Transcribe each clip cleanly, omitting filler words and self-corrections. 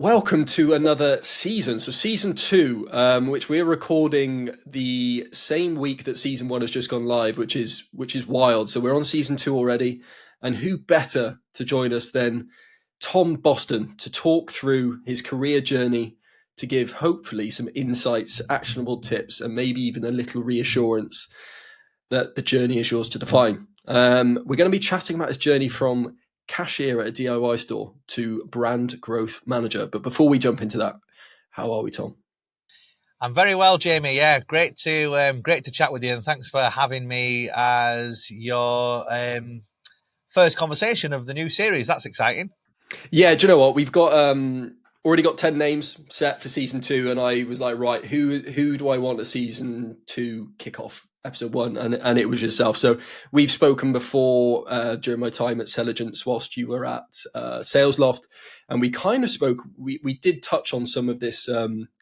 Welcome to another season. So season two, which we're recording the same week that season one has just gone live, which is wild. So we're on season two already, and who better to join us than Tom Boston to talk through his career journey, to give hopefully some insights, actionable tips, and maybe even a little reassurance that the journey is yours to define. We're going to be chatting about his journey from cashier at a DIY store to brand growth manager. But before we jump into that, how are we, Tom? I'm very well, Jamie. Yeah, great to chat with you, and thanks for having me as your first conversation of the new series. That's exciting. Yeah, do you know what? We've got already got 10 names set for season two, and I was like, right, who do I want a season two kickoff? Episode one, and it was yourself. So we've spoken before during my time at Selligence whilst you were at SalesLoft, and we kind of spoke. We did touch on some of this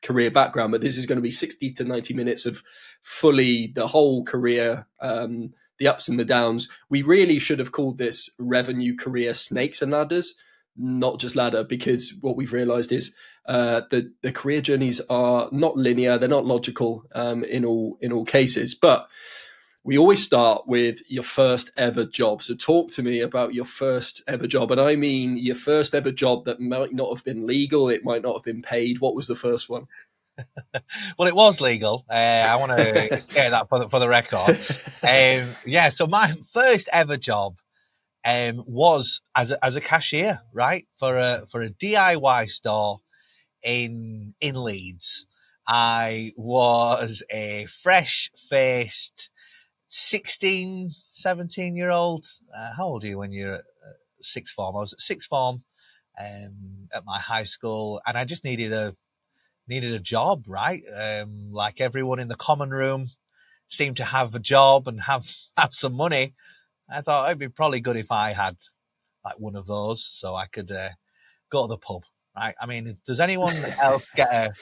career background, but this is going to be 60 to 90 minutes of fully the whole career, the ups and the downs. We really should have called this revenue career snakes and ladders, not just ladder, because what we've realized is the career journeys are not linear, they're not logical in all cases, but we always start with your first ever job. So talk to me about your first ever job, and I mean your first ever job that might not have been legal, it might not have been paid. What was the first one? Well, it was legal. I want to say that for the record. Yeah, so my first ever job was as a cashier, right, for a DIY store in Leeds. I was a fresh-faced 16, 17-year-old. How old are you when you're at sixth form? I was at sixth form at my high school, and I just needed a job, right? Like everyone in the common room seemed to have a job and have some money. I thought it'd be probably good if I had like one of those, so I could go to the pub, right? I mean, does anyone else get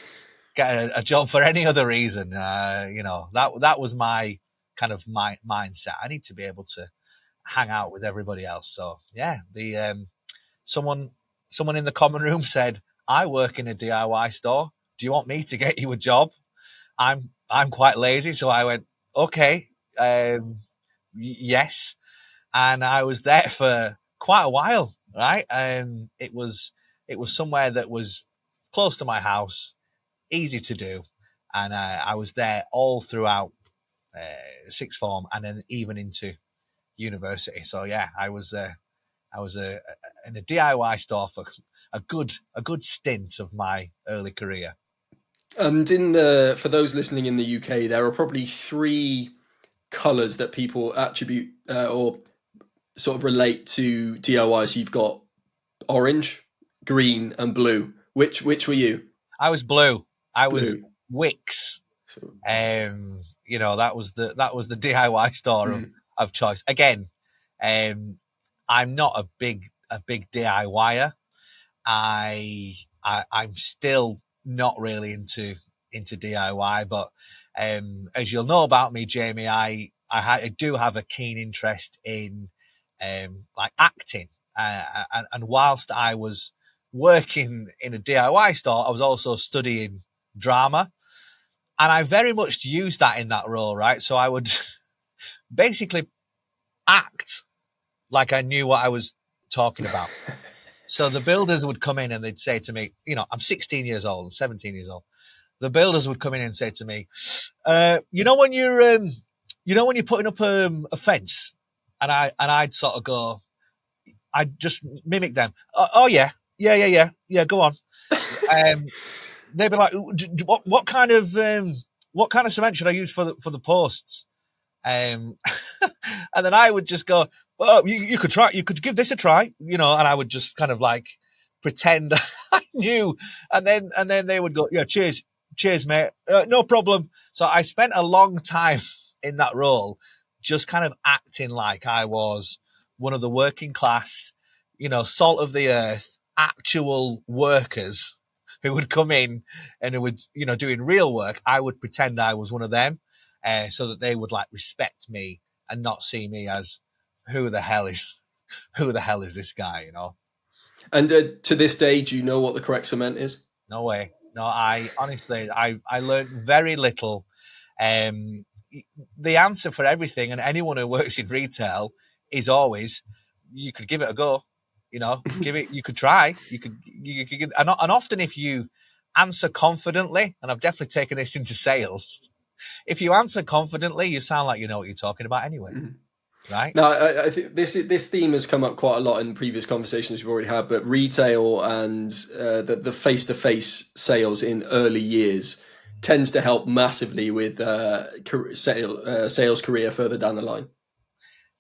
a job for any other reason? That was my kind of my mindset. I need to be able to hang out with everybody else. So yeah, someone in the common room said, "I work in a DIY store. Do you want me to get you a job?" I'm quite lazy, so I went, "Okay, yes." And I was there for quite a while, right? It was somewhere that was close to my house, easy to do, and I was there all throughout sixth form, and then even into university. So yeah, I was in a DIY store for a good stint of my early career. And for those listening in the UK, there are probably three colors that people attribute or sort of relate to DIY. So you've got orange, green, and blue. Which were you? I was blue. I was Blue. Wickes. So, That was the DIY store of choice. Again, I'm not a big DIYer. I'm still not really into DIY, but as you'll know about me, Jamie, I do have a keen interest in like acting, and whilst I was working in a DIY store, I was also studying drama, and I very much used that in that role, right? So I would basically act like I knew what I was talking about. So the builders would come in and they'd say to me, I'm 16 years old, I'm 17 years old. The builders would come in and say to me, when you're putting up a fence, and I'd sort of go, I'd just mimic them. Oh yeah, go on. They'd be like, what kind of cement should I use for the posts? And then I would just go, well, you could try, you could give this a try, and I would just kind of like pretend I knew, and then they would go, yeah, cheers, mate, no problem. So I spent a long time in that role, just kind of acting like I was one of the working class, salt of the earth, actual workers who would come in and who would, doing real work. I would pretend I was one of them, so that they would like respect me and not see me as who the hell is this guy, And to this day, do you know what the correct cement is? No way. No, I honestly, I learned very little. The answer for everything, and anyone who works in retail, is always you could give it a go. Give it. You could try. You could, and often if you answer confidently, and I've definitely taken this into sales. If you answer confidently, you sound like you know what you're talking about anyway, right? Now, I think this theme has come up quite a lot in previous conversations we've already had, but retail and the face-to-face sales in early years tends to help massively with sales career further down the line.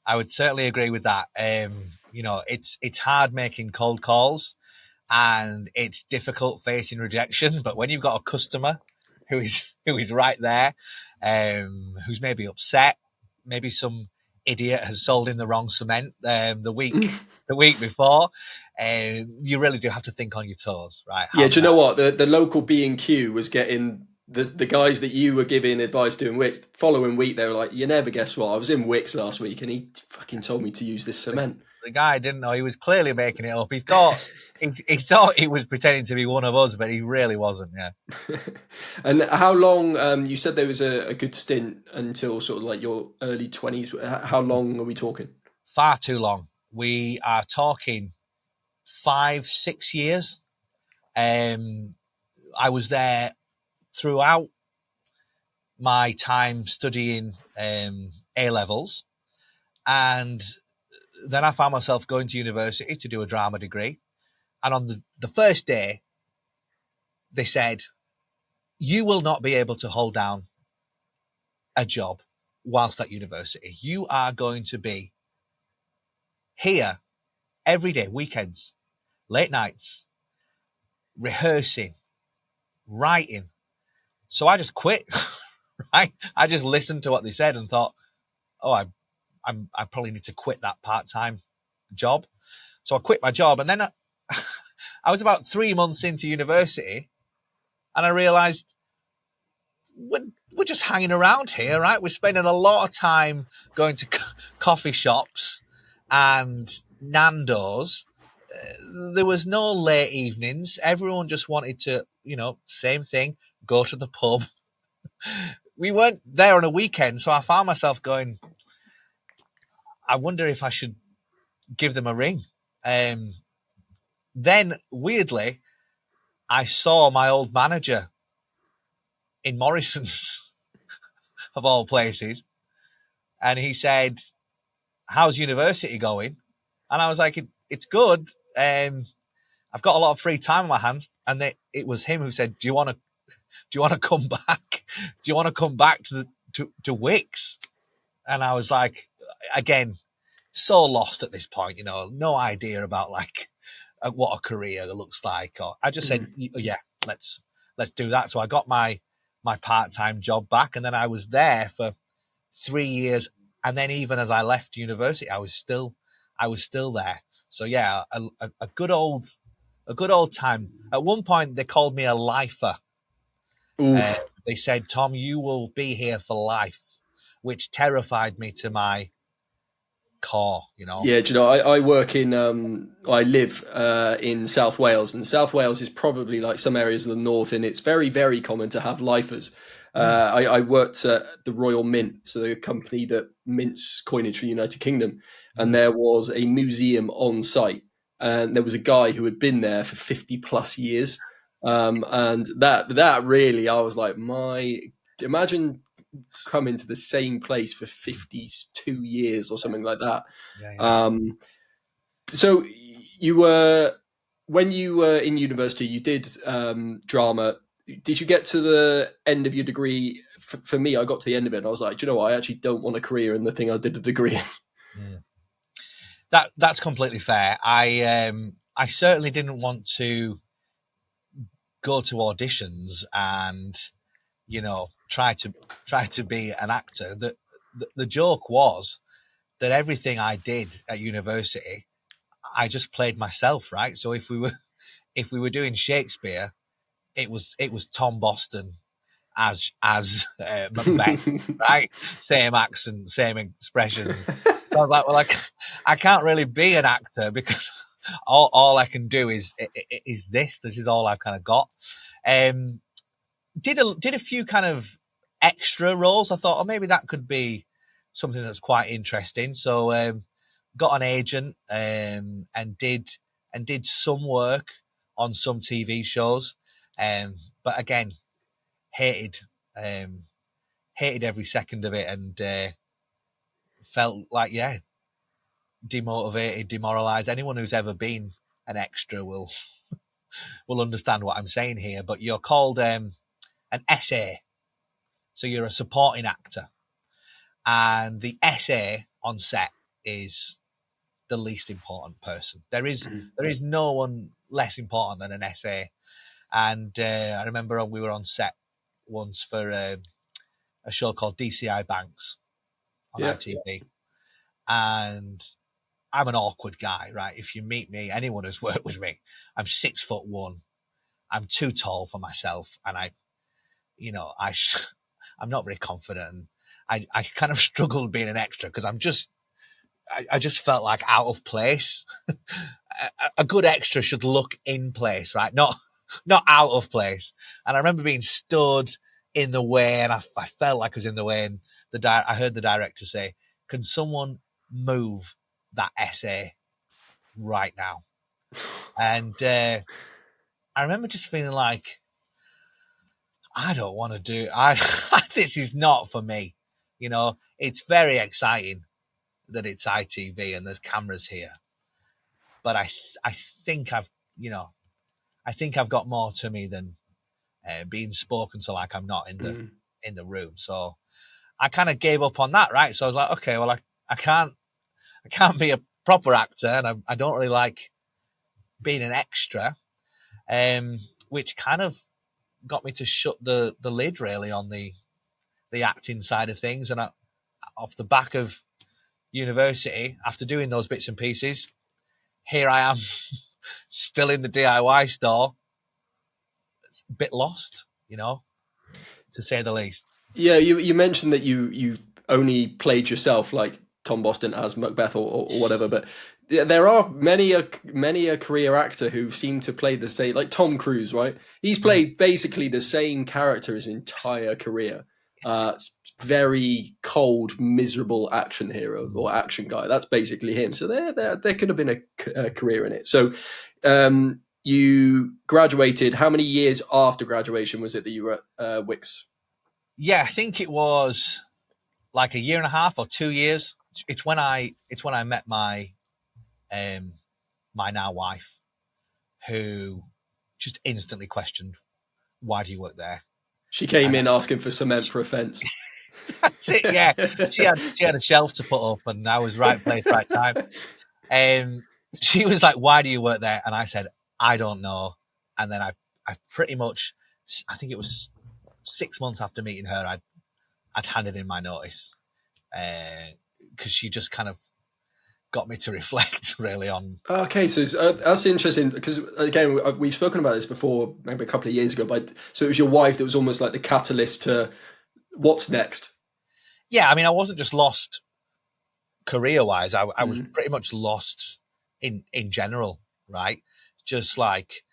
I would certainly agree with that. It's hard making cold calls, and it's difficult facing rejection. But when you've got a customer who is right there, who's maybe upset, maybe some idiot has sold in the wrong cement the week before, you really do have to think on your toes, right? Yeah, do you know what? The local B&Q was getting the guys that you were giving advice to in Wickes. Following week, they were like, "You never guess what? I was in Wickes last week, and he fucking told me to use this cement." The guy didn't know. He was clearly making it up. He thought he was pretending to be one of us, but he really wasn't. Yeah. And how long? You said there was a good stint until sort of like your early 20s. How long are we talking? Far too long. We are talking 5-6 years. I was there throughout my time studying A levels, and then I found myself going to university to do a drama degree. And on the first day, they said, "You will not be able to hold down a job whilst at university. You are going to be here every day, weekends, late nights, rehearsing, writing." So I just quit. Right? I just listened to what they said and thought, "Oh, I probably need to quit that part-time job." So I quit my job, and then I was about 3 months into university, and I realised we're just hanging around here, right? We're spending a lot of time going to coffee shops and Nando's. There was no late evenings. Everyone just wanted to, same thing, go to the pub. We weren't there on a weekend, so I found myself going, I wonder if I should give them a ring. Then, weirdly, I saw my old manager in Morrison's, of all places, and he said, "How's university going?" And I was like, "It's good. I've got a lot of free time on my hands." And it was him who said, "Do you want to come back? Do you want to come back to Wickes?" And I was like, again, so lost at this point, no idea about like what a career looks like. Or I just said, "Yeah, let's do that." So I got my part-time job back, and then I was there for 3 years. And then even as I left university, I was still there. So yeah, a good old time. At one point, they called me a lifer. They said, "Tom, you will be here for life," which terrified me to my core. Yeah, do you know, I work in, I live in South Wales, and South Wales is probably like some areas of the north, and it's very, very common to have lifers. I worked at the Royal Mint, so the company that mints coinage for the United Kingdom, and there was a museum on site, and there was a guy who had been there for 50 plus years. And that really, I was like, imagine coming to the same place for 52 years or something like that. Yeah. So when you were in university, you did drama. Did you get to the end of your degree? For me, I got to the end of it, and I was like, do you know what? I actually don't want a career in the thing I did a degree in. That's completely fair. I certainly didn't want to go to auditions and try to be an actor. The joke was that everything I did at university, I just played myself, right? So if we were doing Shakespeare, it was Tom Boston as Macbeth, right? Same accent, same expressions. So I was like, well, I can't really be an actor because all I can do is this. This is all I've kind of got. Did a few kind of extra roles. I thought, oh, maybe that could be something that's quite interesting. So got an agent and did some work on some TV shows. But again, hated hated every second of it, and felt like demotivated, demoralized. Anyone who's ever been an extra will understand what I'm saying here. But you're called an SA, so you're a supporting actor, and the SA on set is the least important person. There is no one less important than an SA. And I remember we were on set once for a show called DCI Banks on ITV, and I'm an awkward guy, right? If you meet me, anyone who's worked with me, I'm 6'1", I'm too tall for myself, and I'm not very confident, and I kind of struggled being an extra because I just felt like out of place. A good extra should look in place, right? Not out of place. And I remember being stood in the way, and I felt like I was in the way. And I heard the director say, "Can someone move that SA right now?" And I remember just feeling like, I don't want to do. This is not for me. It's very exciting that it's ITV and there's cameras here, but I think I've got more to me than being spoken to like I'm not in the room. So I kind of gave up on that, right? So I was like, okay, well, I can't be a proper actor, and I don't really like being an extra, which kind of got me to shut the lid really on the acting side of things. And off the back of university, after doing those bits and pieces, here I am still in the DIY store. It's a bit lost, to say the least. Yeah, you mentioned that you only played yourself, like Tom Boston as Macbeth or whatever, but there are many a career actor who seem to play the same, like Tom Cruise, right? He's played basically the same character his entire career. Very cold, miserable action hero or action guy. That's basically him. So there could have been a career in it. So you graduated. How many years after graduation was it that you were at Wickes? Yeah, I think it was like a year and a half or 2 years. It's when I met my my now wife, who just instantly questioned, "Why do you work there?" She came in asking for cement for a fence. That's it. Yeah, she had a shelf to put up, and I was right place, right time. She was like, "Why do you work there?" And I said, "I don't know." And then I pretty much, I think it was 6 months after meeting her, I'd handed in my notice, because she just kind of got me to reflect really on. Okay, so that's interesting because again we've spoken about this before, maybe a couple of years ago. But so it was your wife that was almost like the catalyst to what's next. Yeah, I mean, I wasn't just lost career-wise. I was pretty much lost in general, right? Just like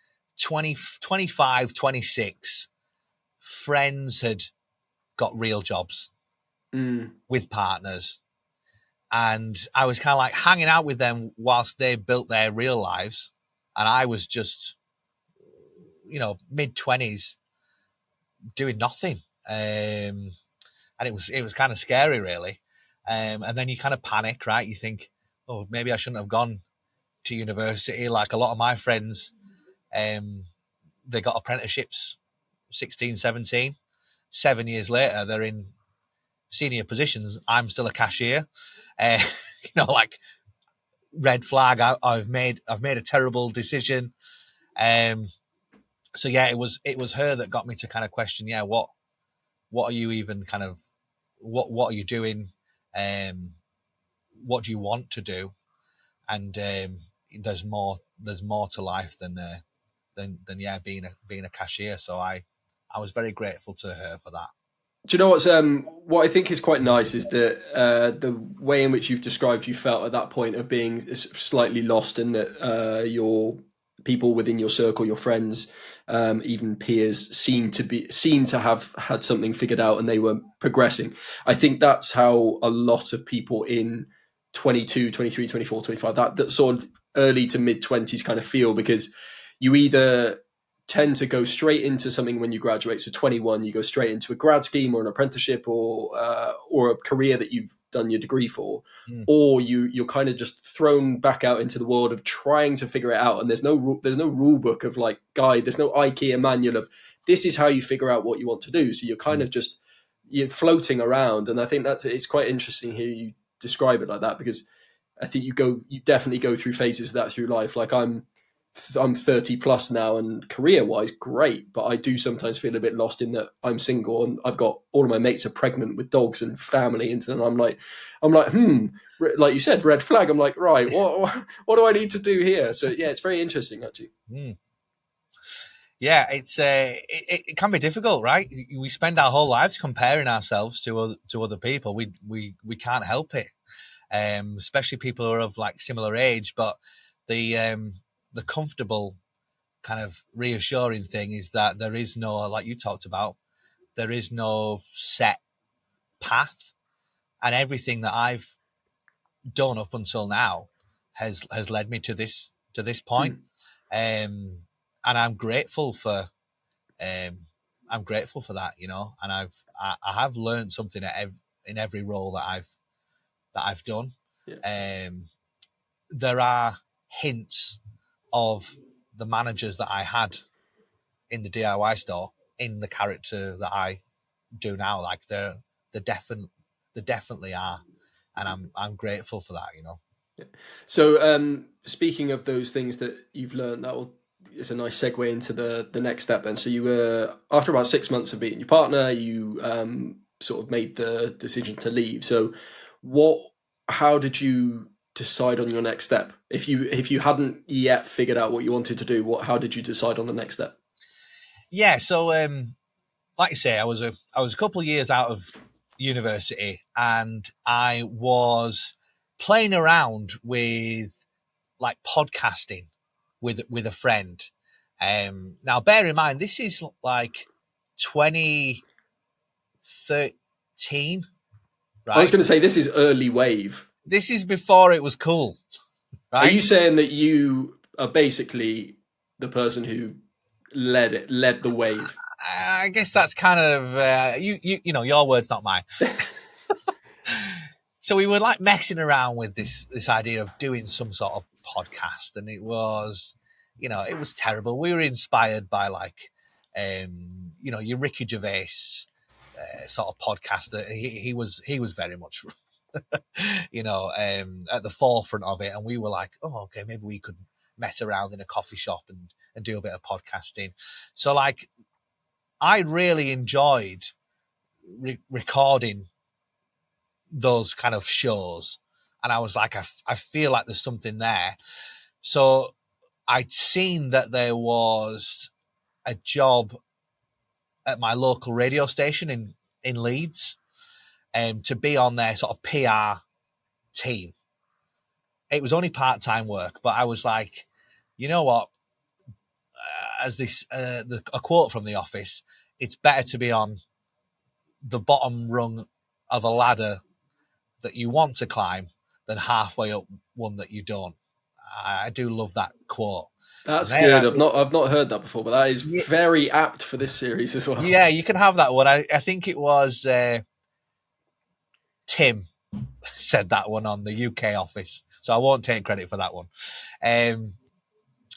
20, 25, 26 friends had got real jobs with partners. And I was kind of like hanging out with them whilst they built their real lives. And I was just, mid-20s doing nothing. And it was kind of scary, really. And then you kind of panic, right? You think, oh, maybe I shouldn't have gone to university. Like a lot of my friends, they got apprenticeships 16, 17. 7 years later, they're in senior positions. I'm still a cashier. Like red flag. I've made a terrible decision. So yeah, it was her that got me to kind of question. Yeah, what are you even kind of what are you doing? What do you want to do? And there's more to life than being a cashier. So I was very grateful to her for that. Do you know what I think is quite nice is that the way in which you've described you felt at that point of being slightly lost, and that your people within your circle, your friends, even peers, seem to have had something figured out and they were progressing. I think that's how a lot of people in 22, 23, 24, 25, that sort of early to mid 20s kind of feel, because you either tend to go straight into something when you graduate. So 21, you go straight into a grad scheme or an apprenticeship, or a career that you've done your degree for, Mm. or you're kind of just thrown back out into the world of trying to figure it out. And there's no rule book of like guide. There's no IKEA manual of this is how you figure out what you want to do. So you're kind of just you're floating around. And I think it's quite interesting here you describe it like that, because I think you definitely go through phases of that through life. Like I'm 30 plus now, and career wise, great. But I do sometimes feel a bit lost in that I'm single and I've got all of my mates are pregnant with dogs and family. And I'm like, like you said, red flag. I'm like, right, what do I need to do here? So yeah, it's very interesting actually. Mm. Yeah, it can be difficult, right? We spend our whole lives comparing ourselves to other people. We can't help it, especially people who are of like similar age. But the comfortable kind of reassuring thing is that there is no, like you talked about, there is no set path, and everything that I've done up until now has led me to this point. Hmm. And um, I'm grateful for that, you know. And I have learned something in every role that I've done. Yeah. There are hints of the managers that I had in the DIY store in the character that I do now. Like they definitely are, and I'm grateful for that, you know. So speaking of those things that you've learned, is a nice segue into the next step then. So you were, after about 6 months of being your partner, you sort of made the decision to leave. So what how did you decide on your next step? If you hadn't yet figured out what you wanted to do, how did you decide on the next step? Yeah, so like I say, I was a couple of years out of university, and I was playing around with like podcasting with a friend. Now, bear in mind, this is like 2013, I was right? going to say this is early wave. This is before it was cool, Are right? you saying that you are basically the person who led the wave? I guess that's kind of you know, your words, not mine. So we were like messing around with this idea of doing some sort of podcast, and it was, you know, it was terrible. We were inspired by like, you know, your Ricky Gervais sort of podcaster. He was very much, you know, at the forefront of it, and we were like, oh, okay, maybe we could mess around in a coffee shop and do a bit of podcasting. So like, I really enjoyed recording those kind of shows, and I was like, I feel like there's something there. So I'd seen that there was a job at my local radio station in Leeds, to be on their sort of PR team. It was only part-time work, but I was like, you know what, as this a quote from The Office, it's better to be on the bottom rung of a ladder that you want to climb than halfway up one that you don't. I do love that quote. And That's then good. I've not heard that before, but that is yeah, very apt for this series as well. yeah, you can have that one. I think it was Tim said that one on the UK office, so I won't take credit for that one. Um,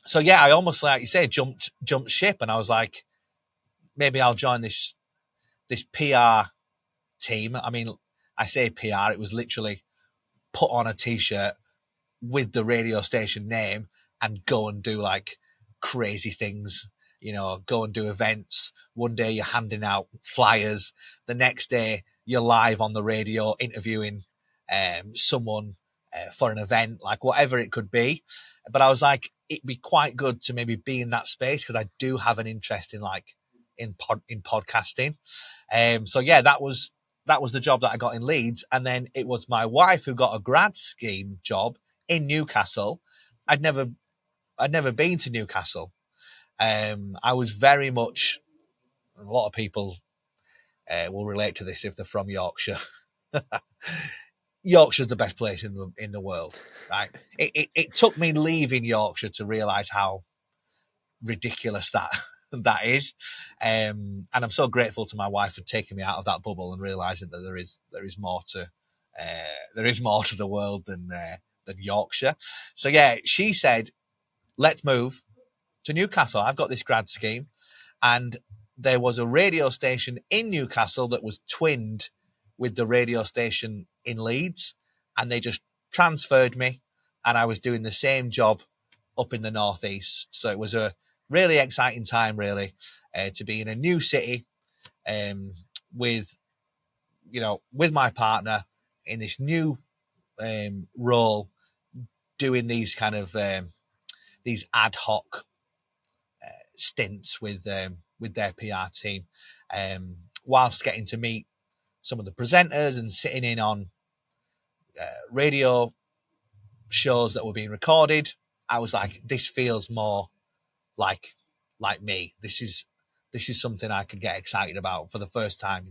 so yeah, I almost, like you say, jumped ship, and I was like, maybe I'll join this PR team. I mean, I say PR, it was literally put on a t-shirt with the radio station name and go and do like crazy things, you know, go and do events. One day you're handing out flyers, the next day you're live on the radio interviewing someone for an event, like whatever it could be. But I was like, it'd be quite good to maybe be in that space, because I do have an interest in like in podcasting. So yeah, that was the job that I got in Leeds, and then it was my wife who got a grad scheme job in Newcastle. I'd never been to Newcastle. I was very much, a lot of people will relate to this if they're from Yorkshire. Yorkshire's the best place in the world, right? It took me leaving Yorkshire to realise how ridiculous that is, and I'm so grateful to my wife for taking me out of that bubble and realising that there is more to the world than Yorkshire. So yeah, she said, let's move to Newcastle. I've got this grad scheme, and there was a radio station in Newcastle that was twinned with the radio station in Leeds, and they just transferred me, and I was doing the same job up in the northeast. So it was a really exciting time, really, to be in a new city, with my partner in this new role, doing these kind of these ad hoc stints with their PR team, whilst getting to meet some of the presenters and sitting in on radio shows that were being recorded. I was like, this feels more like me. This is something I could get excited about for the first time,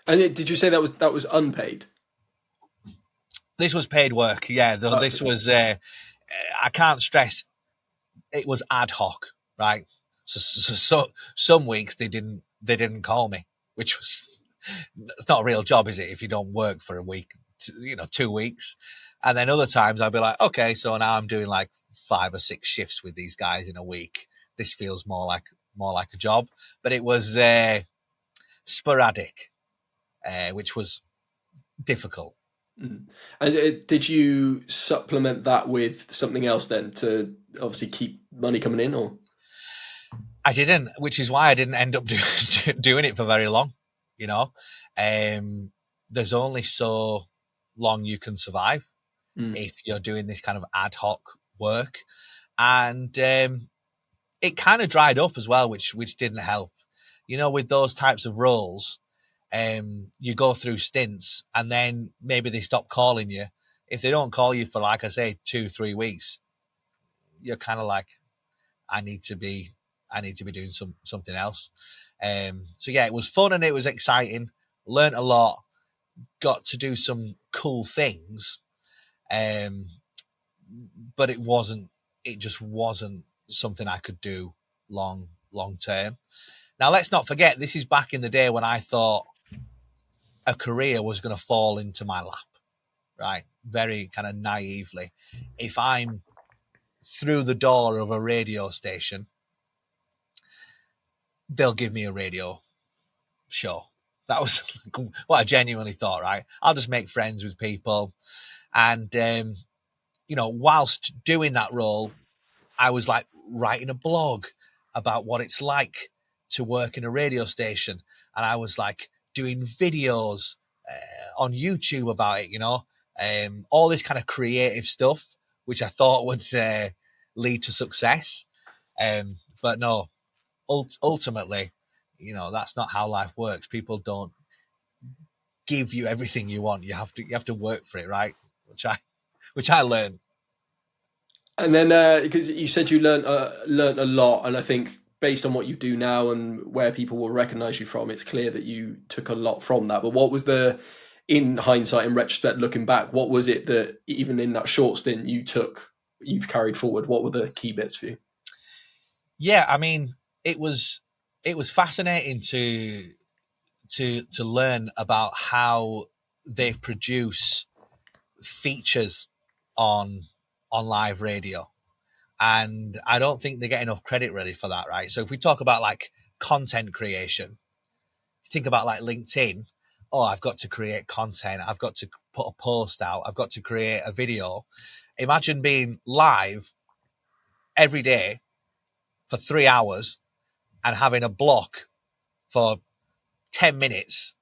And did you say that was unpaid? This was paid work, yeah. Though this was, I can't stress, it was ad hoc, right? So some weeks they didn't call me, which was, it's not a real job, is it? If you don't work for a week, 2 weeks, and then other times I'd be like, okay, so now I'm doing like 5 or 6 shifts with these guys in a week. This feels more like a job, but it was sporadic, which was difficult. Mm. And did you supplement that with something else then to obviously keep money coming in, or? I didn't, which is why I didn't end up doing it for very long. There's only so long you can survive if you're doing this kind of ad hoc work, and it kind of dried up as well, which didn't help. With those types of roles, you go through stints, and then maybe they stop calling you. If they don't call you for, like I say, 2-3 weeks, you're kind of like, I need to be doing something else. So yeah, it was fun and it was exciting. Learned a lot. Got to do some cool things, but it just wasn't something I could do long term. Now, let's not forget, this is back in the day when I thought a career was going to fall into my lap, right? Very kind of naively. If I'm through the door of a radio station, they'll give me a radio show. That was what I genuinely thought, right? I'll just make friends with people. And, whilst doing that role, I was like writing a blog about what it's like to work in a radio station. And I was like doing videos on YouTube about it, all this kind of creative stuff, which I thought would lead to success. But no, ultimately, that's not how life works. People don't give you everything you want. You have to work for it, right? Which I learned. And then because you said you learned a lot, and I think based on what you do now and where people will recognize you from, it's clear that you took a lot from that. But what was in hindsight, in retrospect, looking back, what was it that even in that short stint you've carried forward? What were the key bits for you? Yeah, I mean, it was fascinating to learn about how they produce features on live radio, and I don't think they get enough credit really for that, right? So if we talk about like content creation, think about like LinkedIn. Oh, I've got to create content, I've got to put a post out, I've got to create a video. Imagine being live every day for 3 hours and having a block for 10 minutes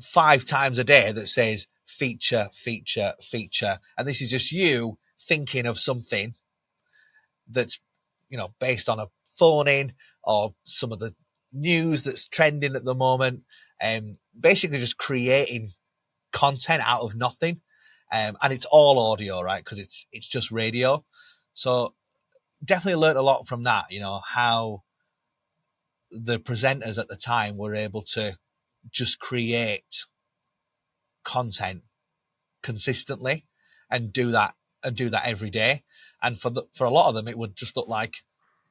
5 times a day that says feature, feature, feature. And this is just you thinking of something that's, based on a phone in or some of the news that's trending at the moment. Basically just creating content out of nothing. And it's all audio, right? Because it's just radio. So definitely learned a lot from that, how the presenters at the time were able to just create content consistently and do that every day. And for a lot of them, it would just look like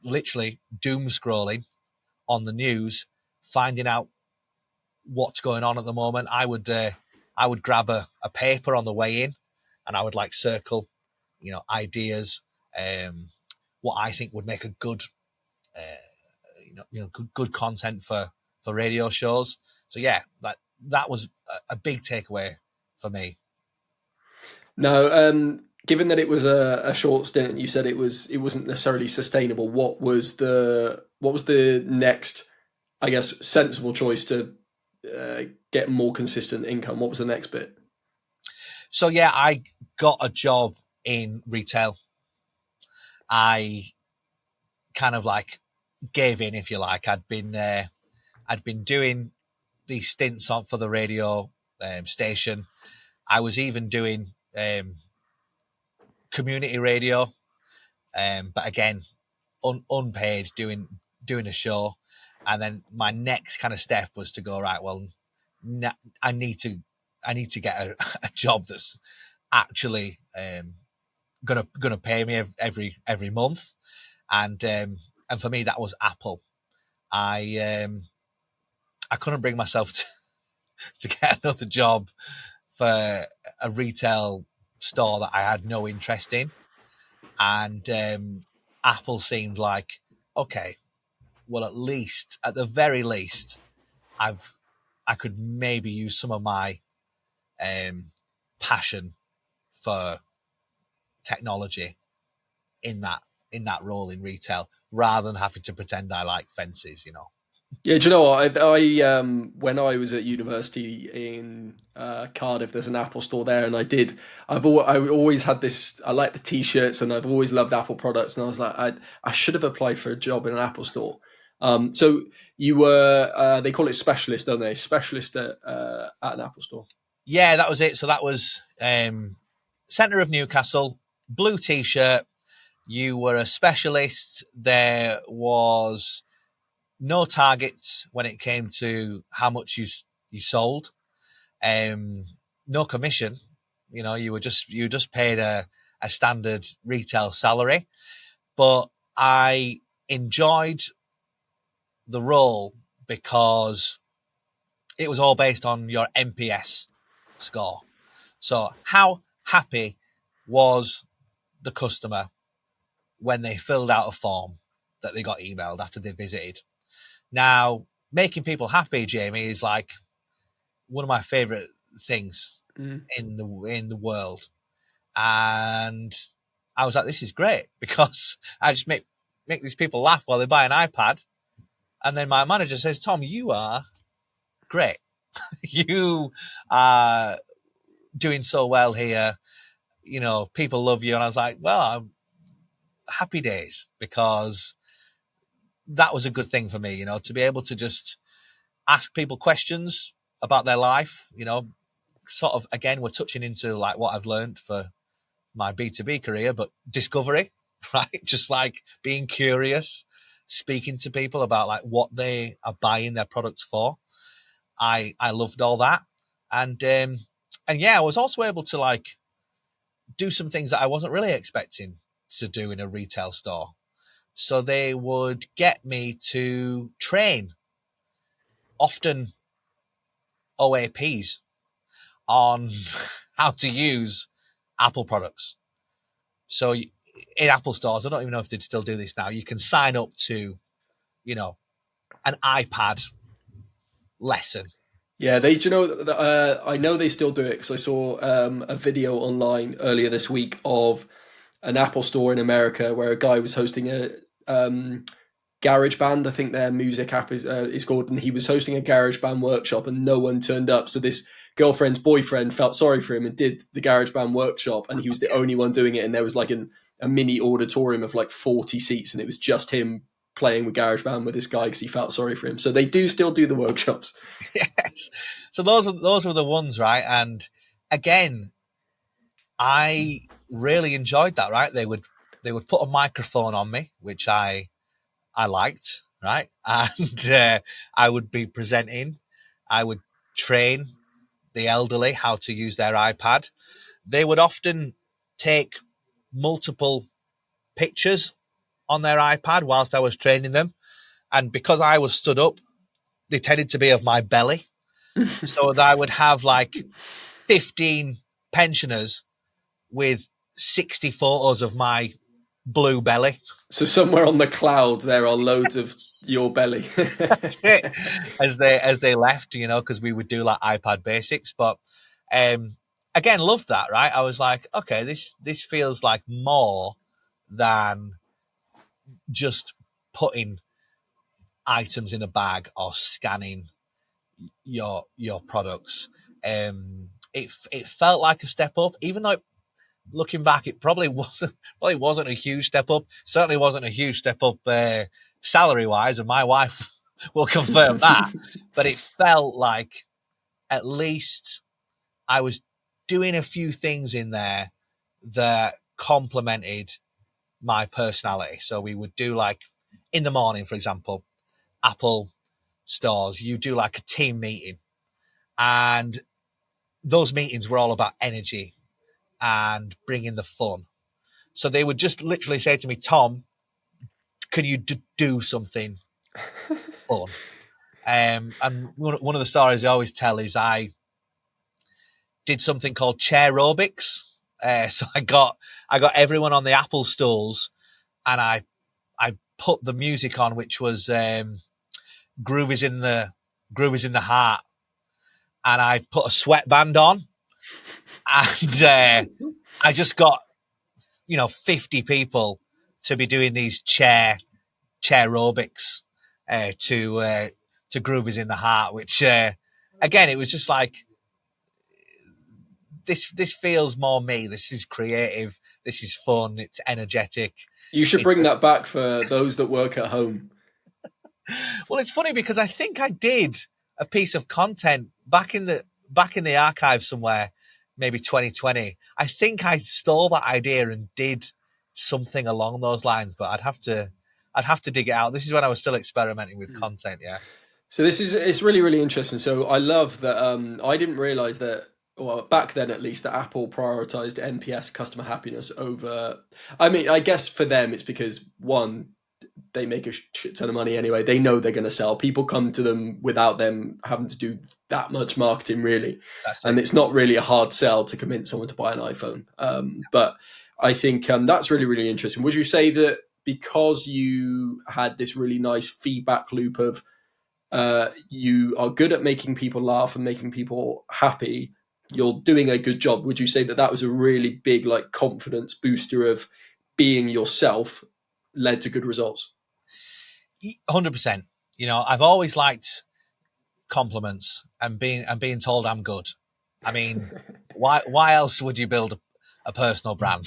literally doom scrolling on the news, finding out what's going on at the moment. I would grab a paper on the way in, and I would like circle, ideas, what I think would make a good, good content for radio shows. So yeah, that was a big takeaway for me. Now, given that it was a short stint, and you said it wasn't necessarily sustainable, what was the next, I guess, sensible choice to get more consistent income? What was the next bit? So yeah, I got a job in retail. I kind of like gave in, if you like. I'd been doing these stints on for the radio station. I was even doing community radio, but again, unpaid, doing a show. And then my next kind of step was to go, right, well, I need to get a job that's actually gonna pay me every month. And for me, that was Apple. I couldn't bring myself to get another job for a retail store that I had no interest in. And Apple seemed like, okay, well, at the very least, I could maybe use some of my passion for technology in that role in retail, rather than having to pretend I like fences. Yeah, do you know what? I when I was at university in Cardiff, there's an Apple store there, and I always had this. I like the t-shirts, and I've always loved Apple products, and I was like, I should have applied for a job in an Apple store. So you were they call it specialist, don't they? Specialist at an Apple store. Yeah, that was it. So that was centre of Newcastle, blue t-shirt. You were a specialist. There was no targets when it came to how much you sold. No commission. You were just paid a standard retail salary. But I enjoyed the role because it was all based on your NPS score. So how happy was the customer when they filled out a form that they got emailed after they visited? Now, making people happy, Jamie, is like one of my favorite things in the world. And I was like, this is great, because I just make these people laugh while they buy an iPad. And then my manager says, Tom, you are great. You are doing so well here. People love you. And I was like, well, I'm happy days, because that was a good thing for me, to be able to just ask people questions about their life, sort of, again, we're touching into like what I've learned for my B2B career, but discovery, right? Just like being curious, speaking to people about like what they are buying their products for. I loved all that. And yeah, I was also able to like do some things that I wasn't really expecting to do in a retail store. So they would get me to train, often OAPs, on how to use Apple products. So in Apple stores, I don't even know if they still do this now, you can sign up to, an iPad lesson. Yeah, I know they still do it, because I saw a video online earlier this week of an Apple store in America where a guy was hosting a garage band. I think their music app is called, and he was hosting a garage band workshop, and no one turned up. So this girlfriend's boyfriend felt sorry for him and did the garage band workshop, and he was the only one doing it. And there was like a mini auditorium of like 40 seats, and it was just him playing with GarageBand with this guy because he felt sorry for him. So they do still do the workshops. Yes. So those were the ones, right? And again, I really enjoyed that, right? They would put a microphone on me, which I liked, right? And I would be presenting. I would train the elderly how to use their iPad. They would often take multiple pictures on their iPad whilst I was training them. And because I was stood up, they tended to be of my belly. So that I would have like 15 pensioners with 60 photos of my blue belly. So somewhere on the cloud, there are loads of your belly. That's it. As they left, you know, because we would do like iPad basics. But again, loved that, right? I was like, okay, this feels like more than just putting items in a bag or scanning your products. It felt like a step up, even though looking back, it probably wasn't a huge step up. Certainly wasn't a huge step up salary wise, and my wife will confirm that. But it felt like at least I was doing a few things in there that complemented my personality. So we would do like in the morning, for example, Apple stores, you do like a team meeting, and those meetings were all about energy and bringing the fun. So they would just literally say to me, Tom, can you do something fun? And one of the stories I always tell is I did something called Chairobics. So I got everyone on the Apple stools, and I put the music on, which was Groove is in the Heart, and I put a sweatband on, and I just got 50 people to be doing these Chairobics to Groove is in the Heart, which again, it was just like this feels more me. This is creative. This is fun. It's energetic. You should bring that back for those that work at home. Well, it's funny because I think I did a piece of content back in the archive somewhere, maybe 2020. I think I stole that idea and did something along those lines, but I'd have to dig it out. This is when I was still experimenting with content. Yeah. So it's really, really interesting. So I love that. I didn't realize that, well, back then at least, that Apple prioritized NPS, customer happiness, over. I mean, I guess for them it's because, one, they make a shit ton of money anyway. They know they're going to sell. People come to them without them having to do that much marketing, really. And it's not really a hard sell to convince someone to buy an iPhone. But I think that's really, really interesting. Would you say that because you had this really nice feedback loop of you are good at making people laugh and making people happy, you're doing a good job? Would you say that was a really big like confidence booster of being yourself led to good results? 100%. I've always liked compliments and being told I'm good. I mean, why else would you build a personal brand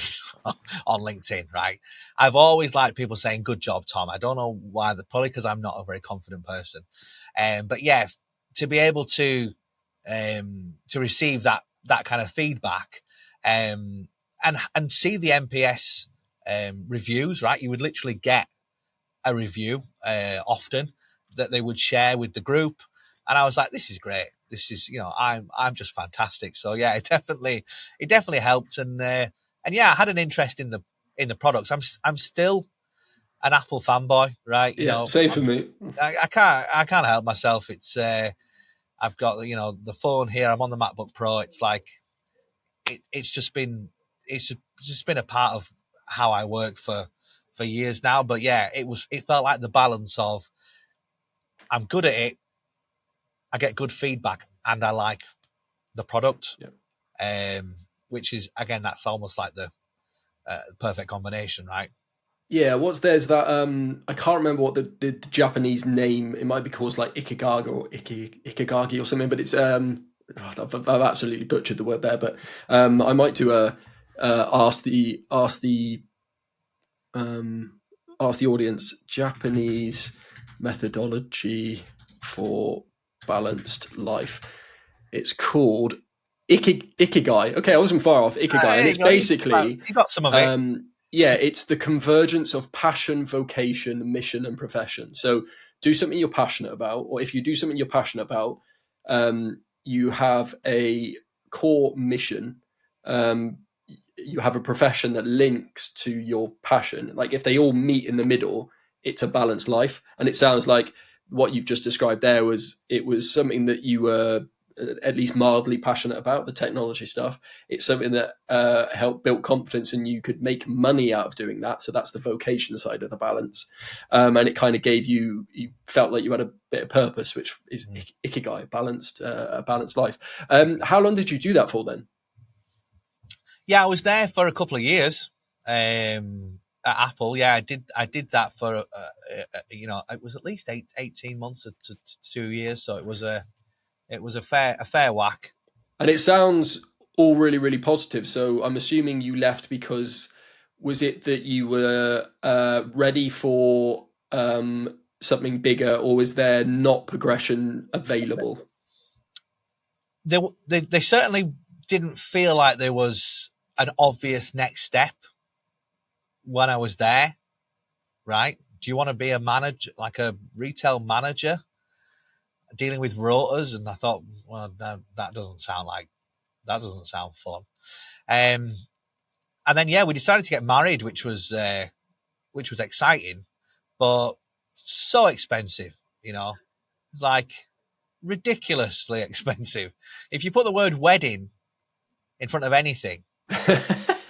on LinkedIn, right? I've always liked people saying, good job, Tom. I don't know why, probably because I'm not a very confident person. But yeah, to be able to receive that kind of feedback and see the NPS reviews, right? You would literally get a review often that they would share with the group. And I was like, this is great. This is, I'm just fantastic. So yeah, it definitely helped. And yeah, I had an interest in the products. I'm still an Apple fanboy, right? Same for me. I can't help myself. It's I've got the phone here. I'm on the MacBook Pro. It's like it's just been a part of how I work for years now. But yeah, it felt like the balance of I'm good at it, I get good feedback, and I like the product. Which is, again, that's almost like the perfect combination, right? Yeah, there's that I can't remember what the Japanese name, it might be called like Ikigaga or Ikigagi or something, but it's I've absolutely butchered the word there, but I might do ask the ask the audience, Japanese methodology for balanced life. It's called Ikigai. Okay, I wasn't far off. Ikigai. And it's basically... You got some of it. It's the convergence of passion, vocation, mission, and profession. So do something you're passionate about, or if you do something you're passionate about, you have a core mission. You have a profession that links to your passion. Like if they all meet in the middle, it's a balanced life. And it sounds like what you've just described there was something that you were at least mildly passionate about, the technology stuff. It's something that helped build confidence, and you could make money out of doing that. So that's the vocation side of the balance. And it kind of gave you felt like you had a bit of purpose, which is Ikigai, a balanced life. How long did you do that for then? Yeah, I was there for a couple of years at Apple. Yeah, I did that for it was at least 18 months to 2 years. So it was a fair whack. And it sounds all really, really positive. So I'm assuming you left because, was it that you were ready for something bigger, or was there not progression available? They certainly didn't feel like there was an obvious next step when I was there, right? Do you want to be a manager, like a retail manager, dealing with rotors? And I thought, well, that doesn't sound fun. And then, yeah, we decided to get married, which was exciting, but so expensive, like ridiculously expensive. If you put the word wedding in front of anything,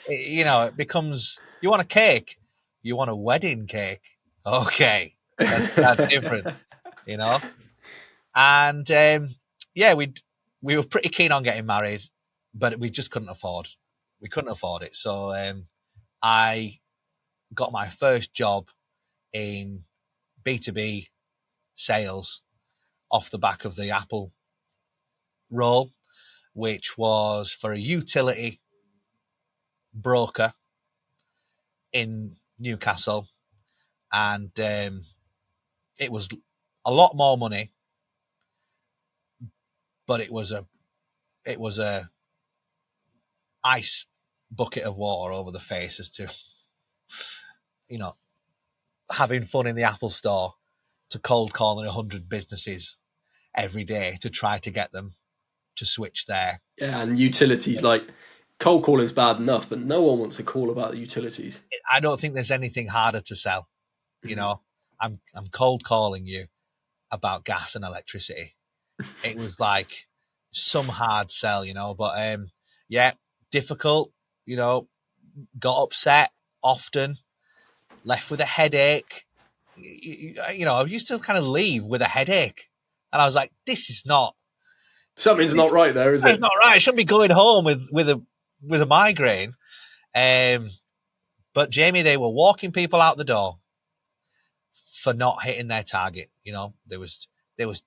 it becomes, you want a cake, you want a wedding cake. Okay, that's different, And we were pretty keen on getting married, but we just couldn't afford. We couldn't afford it. So I got my first job in B2B sales off the back of the Apple role, which was for a utility broker in Newcastle. And it was a lot more money, but it was a ice bucket of water over the face as to, having fun in the Apple store, to cold calling 100 businesses every day to try to get them to switch there. Yeah, and utilities, like cold calling's bad enough, but no one wants to call about the utilities. I don't think there's anything harder to sell. I'm cold calling you about gas and electricity. It was like some hard sell, but difficult, got upset often, left with a headache. I used to kind of leave with a headache, and I was like, this is not... Something's not right there, is it? It's not right. I shouldn't be going home with a migraine. But Jamie, they were walking people out the door for not hitting their target. There was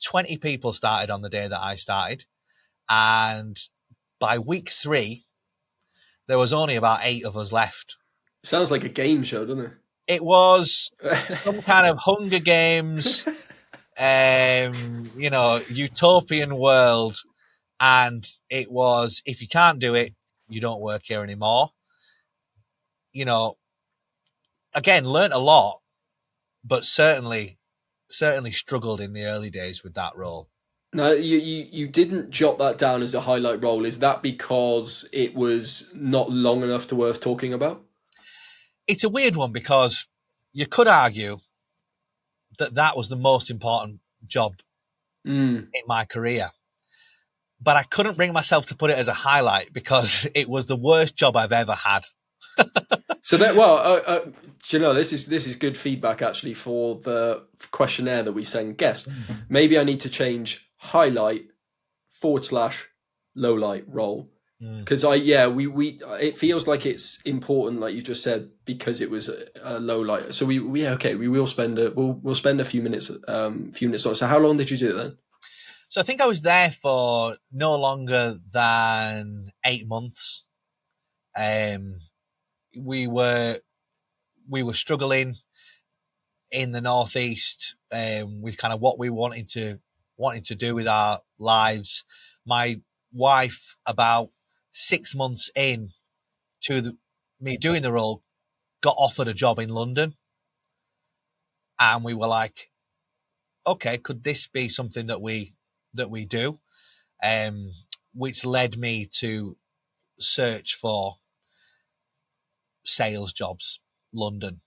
20 people started on the day that I started, and by week 3, there was only about 8 of us left. Sounds like a game show, doesn't it? It was some kind of Hunger Games, utopian world. And it was, if you can't do it, you don't work here anymore. Again, learned a lot, but certainly struggled in the early days with that role. No, you didn't jot that down as a highlight role. Is that because it was not long enough to worth talking about? It's a weird one, because you could argue that was the most important job in my career. But I couldn't bring myself to put it as a highlight, because it was the worst job I've ever had. So this is good feedback actually for the questionnaire that we send guests. Maybe I need to change highlight / low light role, because it feels like it's important, like you just said, because it was a low light. So we will spend a few minutes on it. So how long did you do it then? So I think I was there for no longer than 8 months. We were struggling. in the Northeast with kind of what we wanted to do with our lives. My wife, about 6 months in to me doing the role, got offered a job in London, and we were like, okay, could this be something that we do? Which led me to search for sales jobs, London.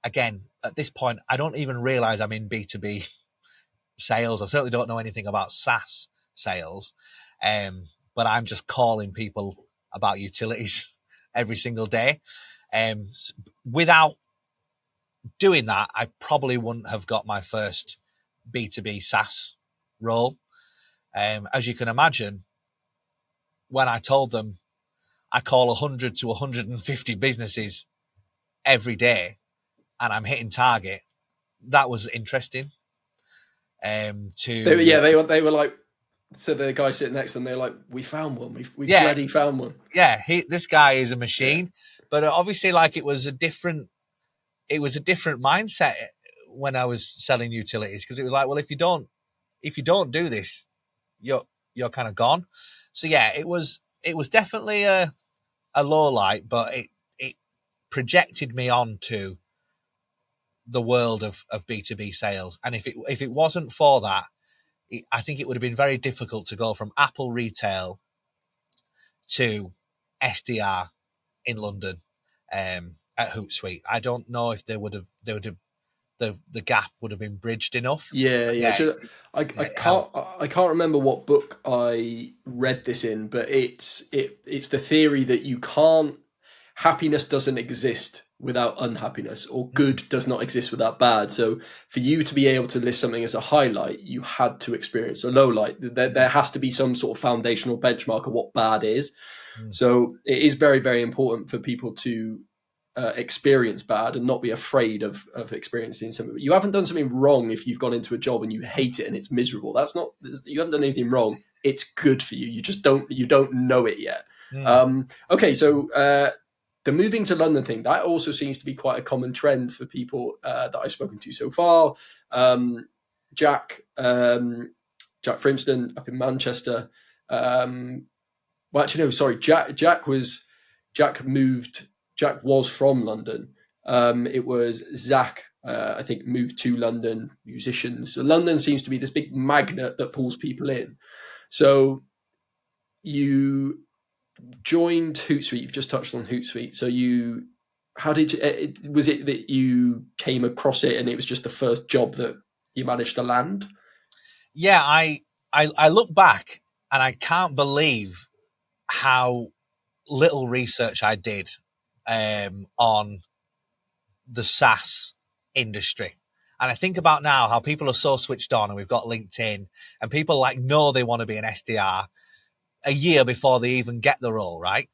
Again, at this point, I don't even realize I'm in B2B sales. I certainly don't know anything about SaaS sales, but I'm just calling people about utilities every single day. Without doing that, I probably wouldn't have got my first B2B SaaS role. As you can imagine, when I told them I call 100 to 150 businesses every day and I'm hitting target, that was interesting. They were like, to the guy sitting next to them, they're like, we found one. We bloody found one. Yeah, this guy is a machine. Yeah. But obviously, like, it was a different mindset when I was selling utilities, because it was like, well, if you don't do this, you're kind of gone. So yeah, it was definitely a low light, but it projected me onto the world of B2B sales. And if it wasn't for that, I think it would have been very difficult to go from Apple retail to SDR in London at Hootsuite. I don't know if the gap would have been bridged enough. I can't remember what book I read this in, but it's the theory that happiness doesn't exist without unhappiness, or good does not exist without bad. So for you to be able to list something as a highlight, you had to experience a low light. There has to be some sort of foundational benchmark of what bad is. So it is very, very important for people to experience bad and not be afraid of experiencing something. You haven't done something wrong if you've gone into a job and you hate it and it's miserable. You haven't done anything wrong. It's good for you. You just don't know it yet. Okay, so the moving to London thing, that also seems to be quite a common trend for people that I've spoken to so far. Jack Frimston up in Manchester. Jack was from London. It was Zach, I think, moved to London, musicians. So London seems to be this big magnet that pulls people in. So you joined Hootsuite. You've just touched on Hootsuite. So was it that you came across it and it was just the first job that you managed to land? Yeah, I look back and I can't believe how little research I did on the SaaS industry. And I think about now how people are so switched on, and we've got LinkedIn, and people like know they want to be an SDR a year before they even get the role, right?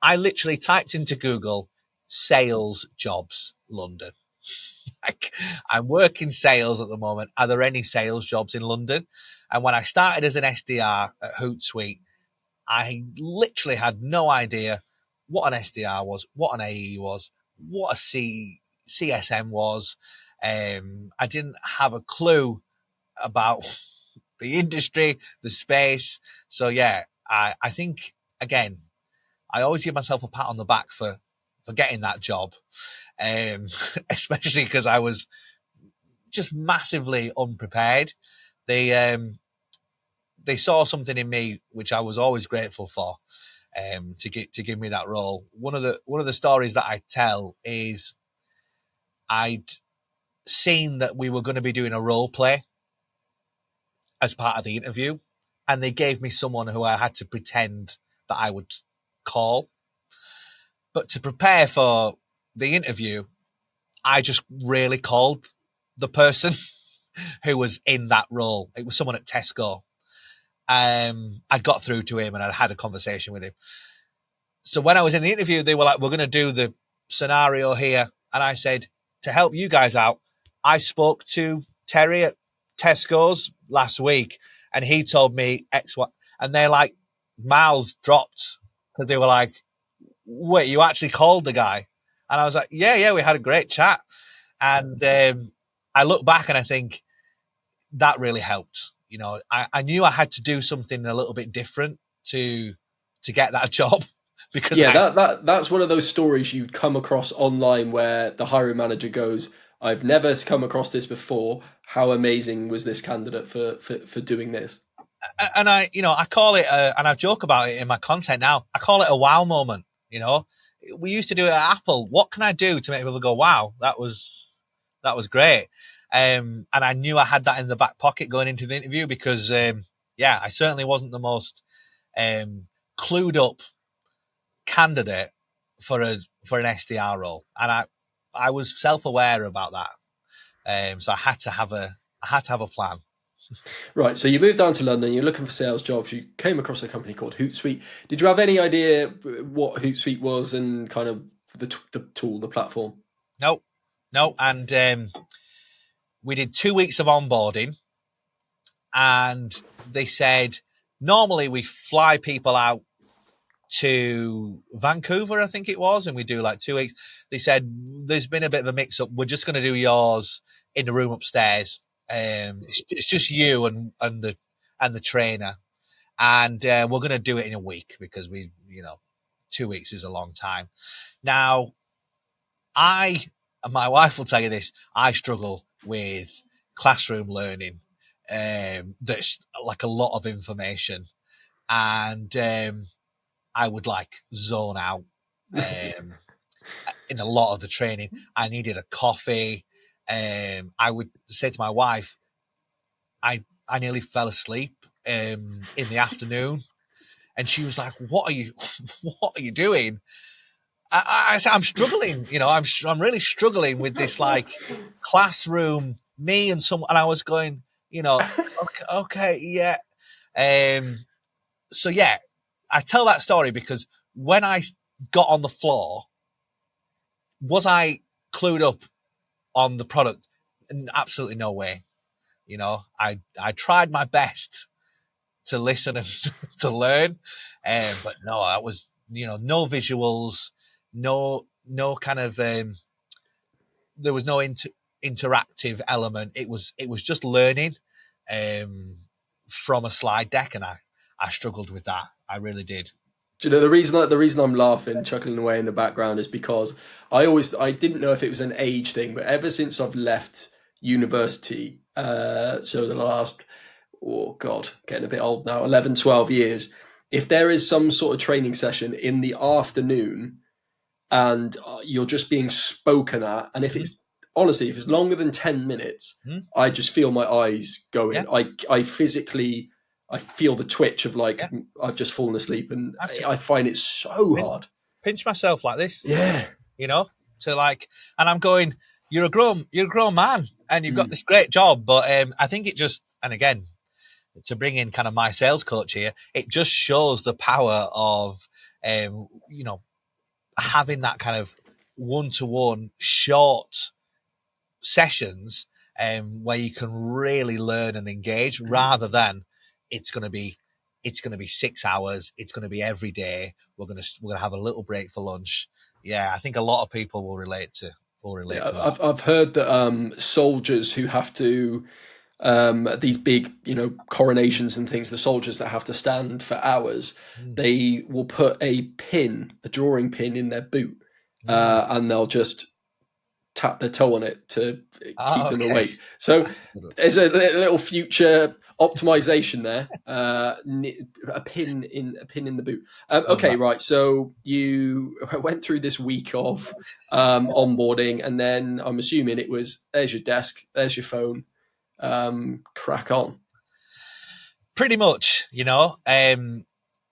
I literally typed into Google sales jobs London. Like, I'm working sales at the moment. Are there any sales jobs in London? And when I started as an SDR at Hootsuite, I literally had no idea what an SDR was, what an AE was, what a CSM was. I didn't have a clue about the industry, the space. So yeah, I think, again, I always give myself a pat on the back for getting that job, especially because I was just massively unprepared. They saw something in me which I was always grateful for, to give me that role. One of the stories that I tell is I'd seen that we were going to be doing a role play as part of the interview, and they gave me someone who I had to pretend that I would call. But to prepare for the interview, I just really called the person who was in that role. It was someone at Tesco. I got through to him and I had a conversation with him. So when I was in the interview, they were like, we're going to do the scenario here. And I said, to help you guys out, I spoke to Terry at Tesco's last week and he told me X, Y. And they're like, mouths dropped, because they were like, wait, you actually called the guy? And I was like, yeah, we had a great chat. And I look back and I think that really helped. You know, I knew I had to do something a little bit different to get that job because Yeah, that's one of those stories you come across online where the hiring manager goes, "I've never come across this before. How amazing was this candidate for doing this?" and I call it and I joke about it in my content now. I call it a wow moment. You know, we used to do it at Apple. What can I do to make people go, wow, that was great? And I knew I had that in the back pocket going into the interview because, yeah, I certainly wasn't the most clued up candidate for an SDR role, and I was self aware about that. So I had to have a plan. Right, so you moved down to London, you're looking for sales jobs, you came across a company called Hootsuite. Did you have any idea what Hootsuite was and kind of the tool, the platform? No, and we did 2 weeks of onboarding, and they said normally we fly people out to Vancouver, I think it was, and we do like 2 weeks. They said there's been a bit of a mix up. We're just going to do yours in the room upstairs. It's just you and the trainer, and we're going to do it in a week because 2 weeks is a long time. Now, my wife will tell you this. I struggle with classroom learning. That's like a lot of information, and I would like zone out in a lot of the training. I needed a coffee. I would say to my wife, I nearly fell asleep in the afternoon, and she was like, "What are you doing?" I said, "I'm struggling. You know, I'm really struggling with this like classroom. Me and someone." And I was going, okay, yeah. So yeah, I tell that story because when I got on the floor, was I clued up on the product? Absolutely no way. You know, I tried my best to listen and to learn, but no, that was no visuals, no kind of there was no interactive element. It was just learning from a slide deck, and I struggled with that. I really did. Do you know the reason I'm laughing, chuckling away in the background is because I didn't know if it was an age thing, but ever since I've left university, so the last, oh God, getting a bit old now, 11, 12 years, if there is some sort of training session in the afternoon and you're just being spoken at, and if it's honestly, if it's longer than 10 minutes, I just feel my eyes going. Yeah. I physically, I feel the twitch of like, Yeah. I've just fallen asleep, and I find it so hard. Pinch myself like this. Yeah. To like, and I'm going, you're a grown man and you've got this great job. But I think it just, and again, to bring in kind of my sales coach here, it just shows the power of, having that kind of one-to-one short sessions where you can really learn and engage rather than it's going to be 6 hours. It's going to be every day. We're going to have a little break for lunch. Yeah, I think a lot of people will relate to that. I've heard that soldiers who have to these big coronations and things, the soldiers that have to stand for hours, they will put a drawing pin in their boot, and they'll just tap their toe on it to keep them awake. So there's a little future optimization there. A pin in the boot. Okay, right. So you went through this week of onboarding, and then I'm assuming it was there's your desk, there's your phone, crack on. Pretty much, my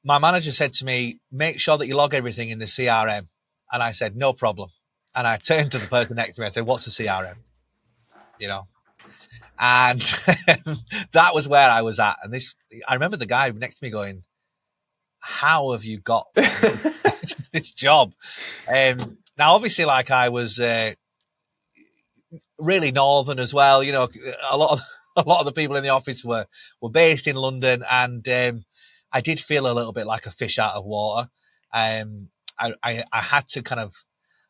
manager said to me, make sure that you log everything in the CRM. And I said, no problem. And I turned to the person next to me and said, what's a CRM? And that was where I was at. And I remember the guy next to me going, how have you got this job? Now, obviously, like I was really northern as well. A lot of the people in the office were based in London, and I did feel a little bit like a fish out of water. I had to kind of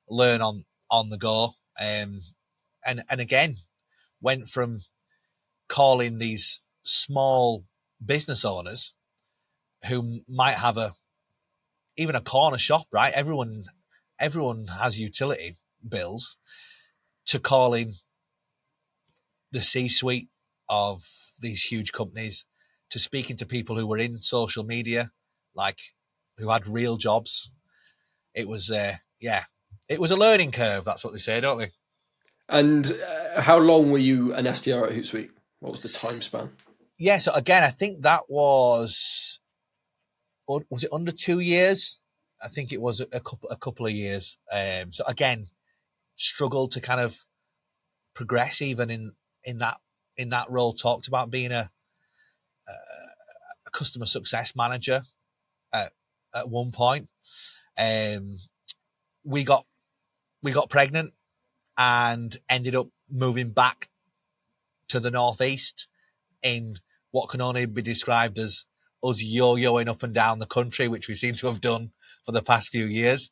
learn on the go. and again, went from calling these small business owners who might have even a corner shop, right? Everyone has utility bills, to calling the C-suite of these huge companies, to speaking to people who were in social media, like who had real jobs. It was, it was a learning curve. That's what they say, don't they? And how long were you an SDR at Hootsuite? What was the time span? Yeah, so again, I think that was it under 2 years? I think it was a couple of years. So again, struggled to kind of progress even in that role. Talked about being a customer success manager at one point. We got pregnant and ended up moving back to the northeast in what can only be described as us yo-yoing up and down the country, which we seem to have done for the past few years.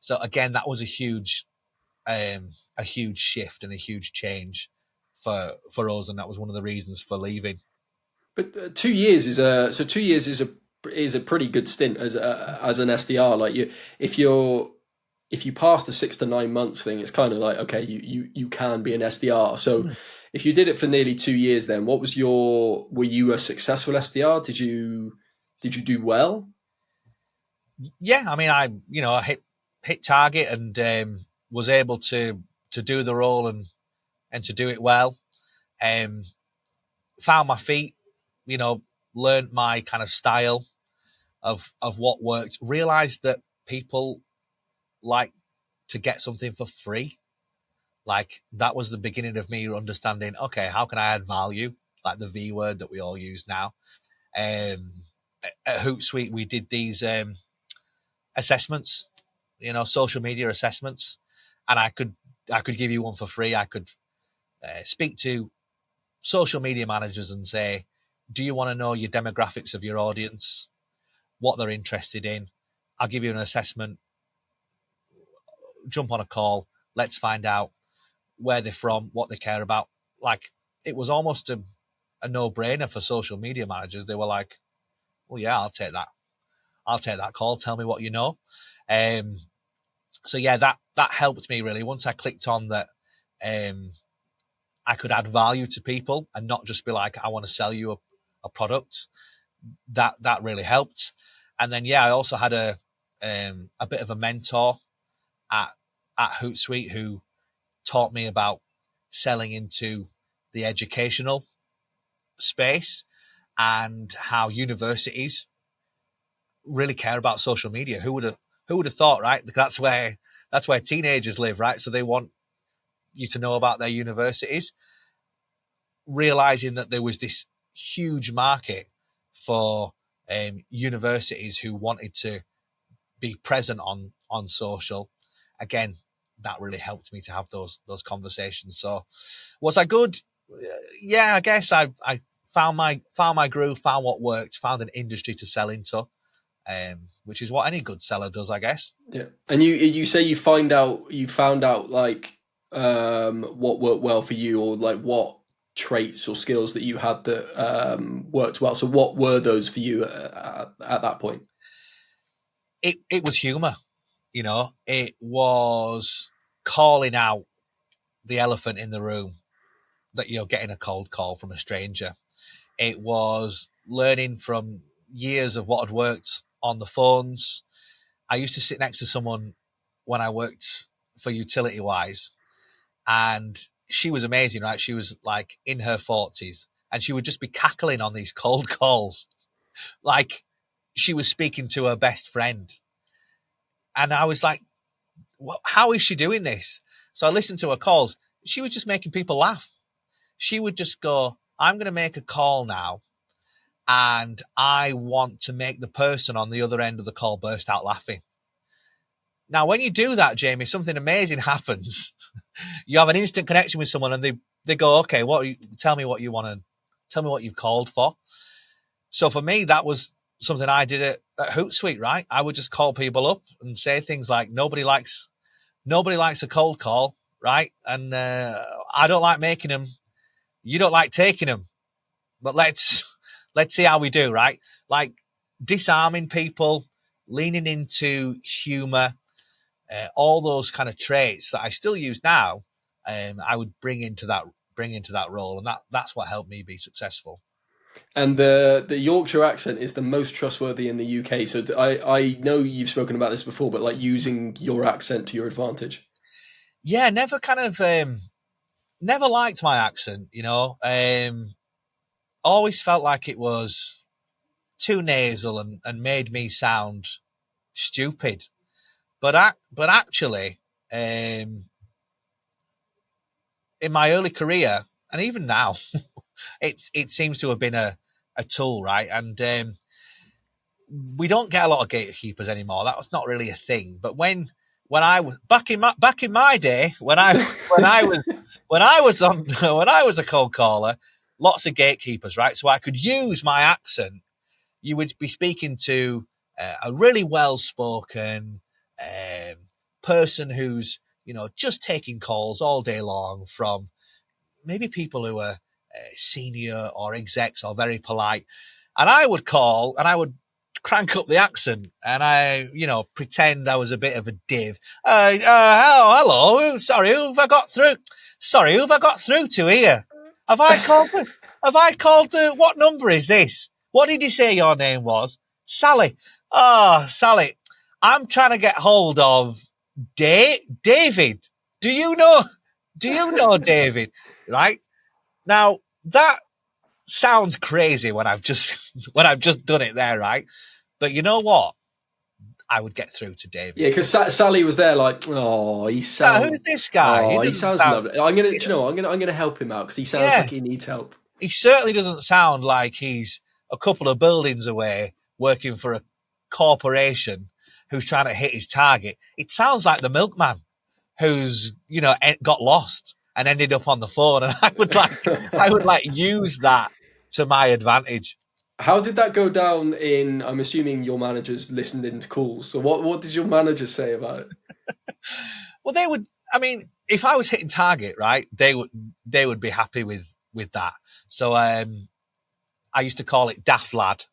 So again, that was a huge shift and a huge change for us, and that was one of the reasons for leaving. But 2 years is a pretty good stint as an SDR. Like if you pass the 6 to 9 months thing, it's kind of like, okay, you can be an SDR. So if you did it for nearly 2 years, then were you a successful SDR? Did you do well? Yeah, I mean, I hit target and was able to do the role and to do it well. Found my feet, learned my kind of style of what worked. Realized that people like to get something for free. Like that was the beginning of me understanding, okay, how can I add value? Like the V word that we all use now. At Hootsuite, we did these assessments, social media assessments, and I could give you one for free. I could speak to social media managers and say, do you want to know your demographics of your audience, what they're interested in? I'll give you an assessment. Jump on a call. Let's find out where they're from, what they care about. Like it was almost a no-brainer for social media managers. They were like, well, yeah, I'll take that call. Tell me what you know. So yeah, that helped me really. Once I clicked on that, I could add value to people and not just be like, I want to sell you a product. That really helped. And then yeah, I also had a bit of a mentor at Hootsuite who taught me about selling into the educational space and how universities really care about social media. Who would have thought, right? That's where teenagers live, right? So they want you to know about their universities. Realizing that there was this huge market for universities who wanted to be present on social. Again, that really helped me to have those conversations. So was I good? Yeah, I guess I found my groove, found what worked, found an industry to sell into, which is what any good seller does, I guess. Yeah. And you say you found out like what worked well for you, or like what traits or skills that you had that worked well. So what were those for you at that point? It was humor. It was calling out the elephant in the room, that you're getting a cold call from a stranger. It was learning from years of what had worked on the phones. I used to sit next to someone when I worked for Utility Wise, and she was amazing, right? She was like in her 40s, and she would just be cackling on these cold calls, like she was speaking to her best friend. And I was like, how is she doing this? So I listened to her calls. She was just making people laugh. She would just go, I'm going to make a call now, and I want to make the person on the other end of the call burst out laughing. Now, when you do that, Jamie, something amazing happens. You have an instant connection with someone, and they go, okay, tell me what you want to, tell me what you've called for. So for me, that was something I did at Hootsuite, right? I would just call people up and say things like, nobody likes a cold call. right? And I don't like making them. You don't like taking them. But let's see how we do, right? Like disarming people, leaning into humor, all those kind of traits that I still use now. I would bring into that role, and that's what helped me be successful. And the Yorkshire accent is the most trustworthy in the UK. So I know you've spoken about this before, but like using your accent to your advantage. Yeah, never kind of never liked my accent. Always felt like it was too nasal and made me sound stupid. But actually, in my early career and even now, it seems to have been a tool, right? And we don't get a lot of gatekeepers anymore. That was not really a thing. But when I was back in my day, when I was on when I was a cold caller, lots of gatekeepers, right? So I could use my accent. You would be speaking to a really well spoken person who's just taking calls all day long from maybe people who are senior or execs or very polite. And I would call and I would crank up the accent and I, pretend I was a bit of a div. Hello. Sorry, who have I got through? Sorry, who have I got through to here? Have I called? What number is this? What did you say your name was? Sally. Oh, Sally. I'm trying to get hold of David. Do you know? David? Right now, that sounds crazy when I've just done it there, right? But you know what? I would get through to David. Yeah, because Sally was there, like, oh, he sounds. Who's this guy? He sounds lovely. I'm gonna help him out because he sounds like he needs help. He certainly doesn't sound like he's a couple of buildings away working for a corporation who's trying to hit his target. It sounds like the milkman who's got lost and ended up on the phone, and I would like use that to my advantage. How did that go down I'm assuming your managers listened into calls. So what did your managers say about it? Well, they would, I mean, if I was hitting target, right, they would be happy with that. So I used to call it daft lad.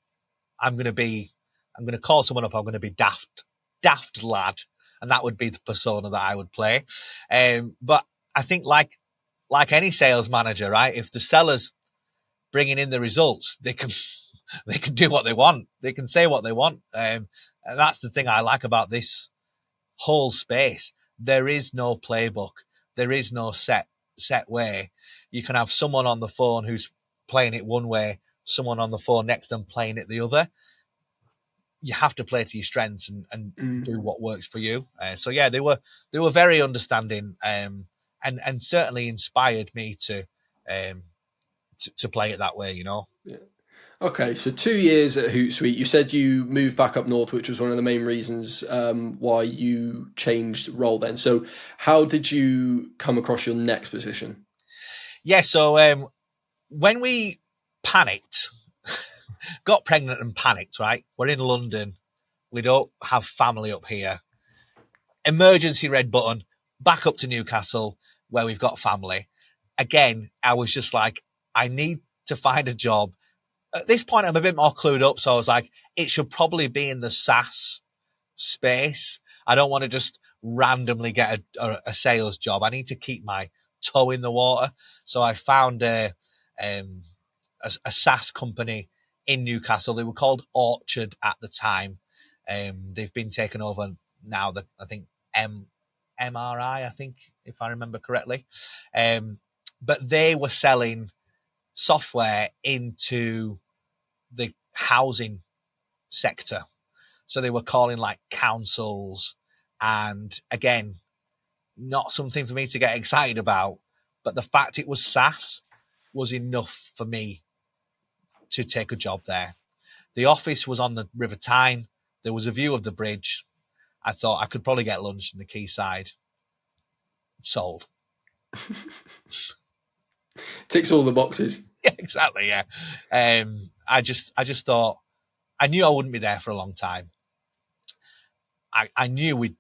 I'm going to call someone up. I'm going to be daft lad. And that would be the persona that I would play. But I think like any sales manager, right, if the seller's bringing in the results, they can do what they want. They can say what they want. And that's the thing I like about this whole space. There is no playbook. There is no set way. You can have someone on the phone who's playing it one way, someone on the phone next to them playing it the other. You have to play to your strengths and do what works for you. So yeah, they were very understanding and certainly inspired me to play it that way. Yeah. Okay, so 2 years at Hootsuite. You said you moved back up north, which was one of the main reasons why you changed role then. So how did you come across your next position? Yeah, so when we panicked, got pregnant and panicked, right? We're in London. We don't have family up here. Emergency red button, back up to Newcastle where we've got family. Again, I was just like, I need to find a job. At this point, I'm a bit more clued up. So I was like, it should probably be in the SaaS space. I don't want to just randomly get a sales job. I need to keep my toe in the water. So I found a SaaS company in Newcastle. They were called Orchard at the time. They've been taken over now. I think MRI, I think, if I remember correctly. But they were selling software into the housing sector. So they were calling like councils, and again, not something for me to get excited about, but the fact it was SaaS was enough for me to take a job there. The office was on the River Tyne. There was a view of the bridge. I thought I could probably get lunch in the quayside. Sold. Ticks all the boxes. Yeah, exactly. Yeah. I just thought, I knew I wouldn't be there for a long time. I knew we'd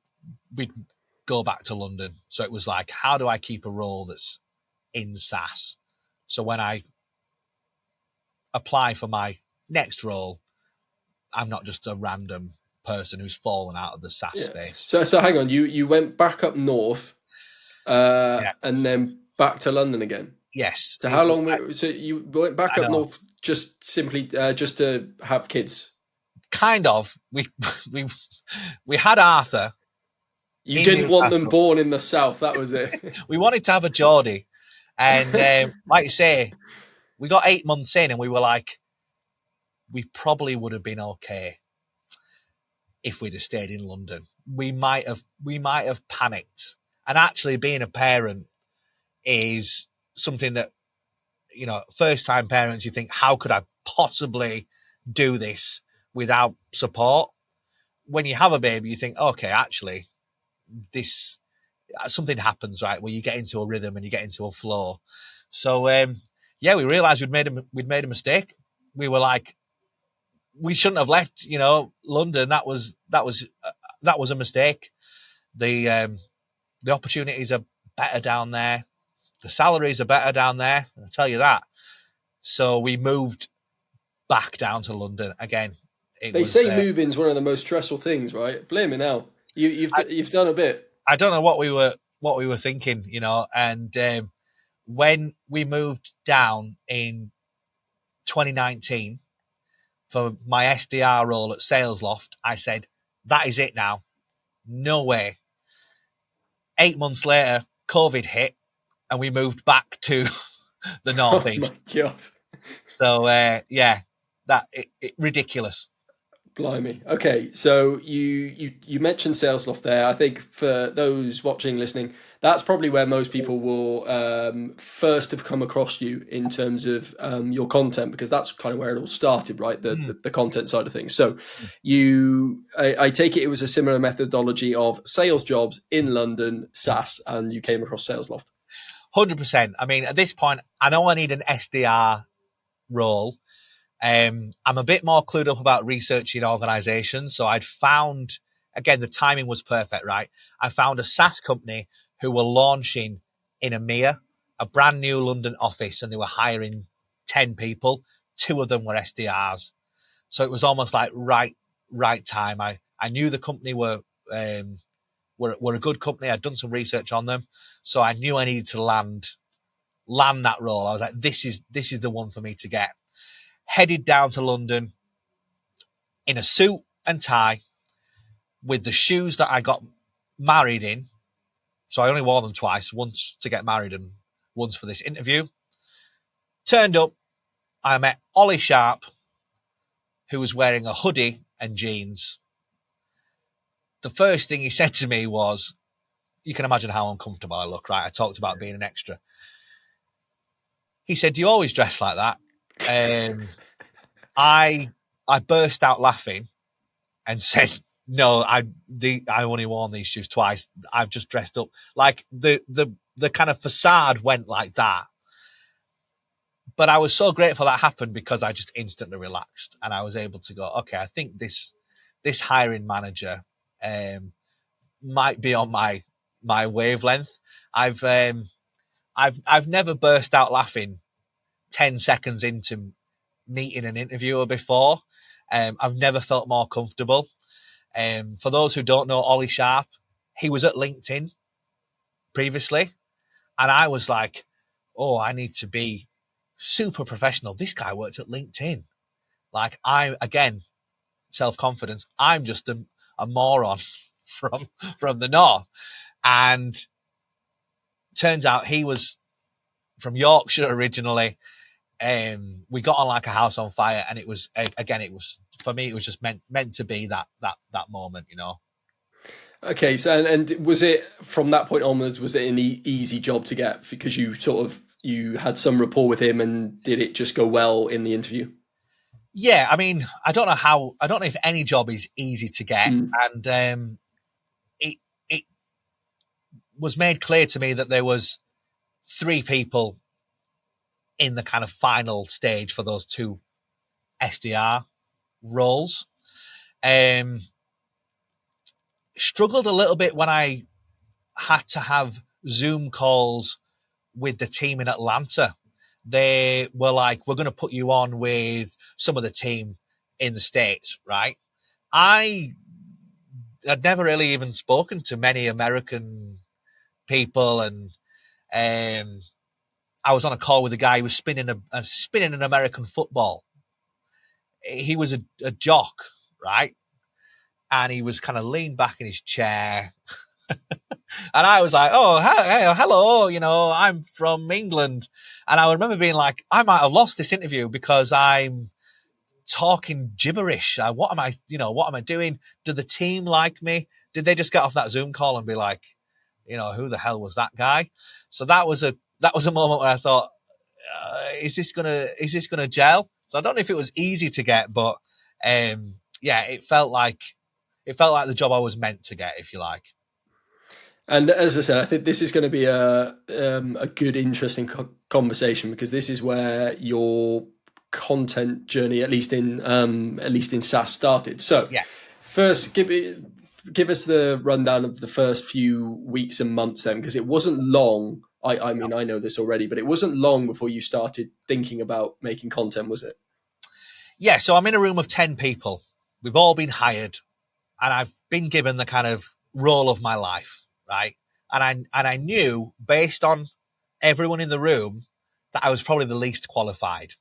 go back to London. So it was like, how do I keep a role that's in SaaS? So when I apply for my next role, I'm not just a random person who's fallen out of the SaaS space. So hang on, you went back up north, Yeah. and then back to London again. Yes. So how long? So you went back I up know. north just simply just to have kids? Kind of. We had Arthur. You in didn't want them Newcastle. born in the south. That was it. We wanted to have a Geordie. And like you say, we got 8 months in and we were like, we probably would have been okay if we'd have stayed in London. We might have panicked. And actually being a parent is something that, you know, first time parents, you think, how could I possibly do this without support? When you have a baby, you think, okay, actually, this something happens, right, where you get into a rhythm and you get into a flow. So we realized we'd made a mistake. We were like, we shouldn't have left, you know, London. That was a mistake. The opportunities are better down there. The salaries are better down there. I'll tell you that. So we moved back down to London again. They say moving's one of the most stressful things, right? Blame me now. You've done a bit. I don't know what we were thinking, you know. And when we moved down in 2019 for my SDR role at SalesLoft, I said, that is it now. No way. 8 months later, COVID hit, and we moved back to the northeast. Oh my God. So ridiculous. Blimey. Okay, so you mentioned SalesLoft there. I think for those watching, listening, that's probably where most people will first have come across you in terms of your content, because that's kind of where it all started, right? The content side of things. So I take it was a similar methodology of sales jobs in London, SaaS, and you came across SalesLoft. 100%. I mean, at this point, I know I need an SDR role. I'm a bit more clued up about researching organizations. So I'd found, again, the timing was perfect, right? I found a SaaS company who were launching in EMEA, a brand new London office, and they were hiring 10 people. 2 of them were SDRs. So it was almost like right time. I knew the company were a good company. I'd done some research on them. So I knew I needed to land that role. I was like, this is the one for me to get. Headed down to London in a suit and tie with the shoes that I got married in. So I only wore them twice, once to get married and once for this interview. Turned up, I met Ollie Sharp, who was wearing a hoodie and jeans. The first thing he said to me was, you can imagine how uncomfortable I look, right? I talked about being an extra. He said, do you always dress like that? I burst out laughing and said, no, I only worn these shoes twice. I've just dressed up. Like the kind of facade went like that. But I was so grateful that happened, because I just instantly relaxed and I was able to go, okay, I think this hiring manager might be on my wavelength. I've never burst out laughing 10 seconds into meeting an interviewer before. I've never felt more comfortable. For those who don't know Ollie Sharp, he was at LinkedIn previously, and I was like, oh, I need to be super professional. This guy worked at LinkedIn. Like, again, self-confidence. I'm just a moron from the north. And turns out he was from Yorkshire originally. We got on like a house on fire, and it was, again, it was, for me, it was just meant to be that moment, you know. Okay, so and was it from that point onwards? Was it an easy job to get because you had some rapport with him, and did it just go well in the interview? Yeah, I mean, I don't know if any job is easy to get, and it was made clear to me that there was 3 people in the kind of final stage for those 2 SDR roles. Struggled a little bit when I had to have Zoom calls with the team in Atlanta. They were like, we're going to put you on with some of the team in the States, right? I'd never really even spoken to many American people, and I was on a call with a guy who was spinning an American football. He was a jock, right? And he was kind of leaned back in his chair. And I was like, oh, hello, I'm from England. And I remember being like, I might have lost this interview because I'm talking gibberish. What am I doing? Do the team like me? Did they just get off that Zoom call and be like, who the hell was that guy? So that was a moment where I thought, is this gonna gel? So I don't know if it was easy to get, but it felt like the job I was meant to get, if you like. And as I said, I think this is going to be a good, interesting conversation, because this is where your content journey, at least in SaaS, started. So, Yeah. First, give us the rundown of the first few weeks and months then, because it wasn't long. I mean, I know this already, but it wasn't long before you started thinking about making content, was it? Yeah. So I'm in a room of 10 people. We've all been hired, and I've been given the kind of role of my life, right? And I knew, based on everyone in the room, that I was probably the least qualified.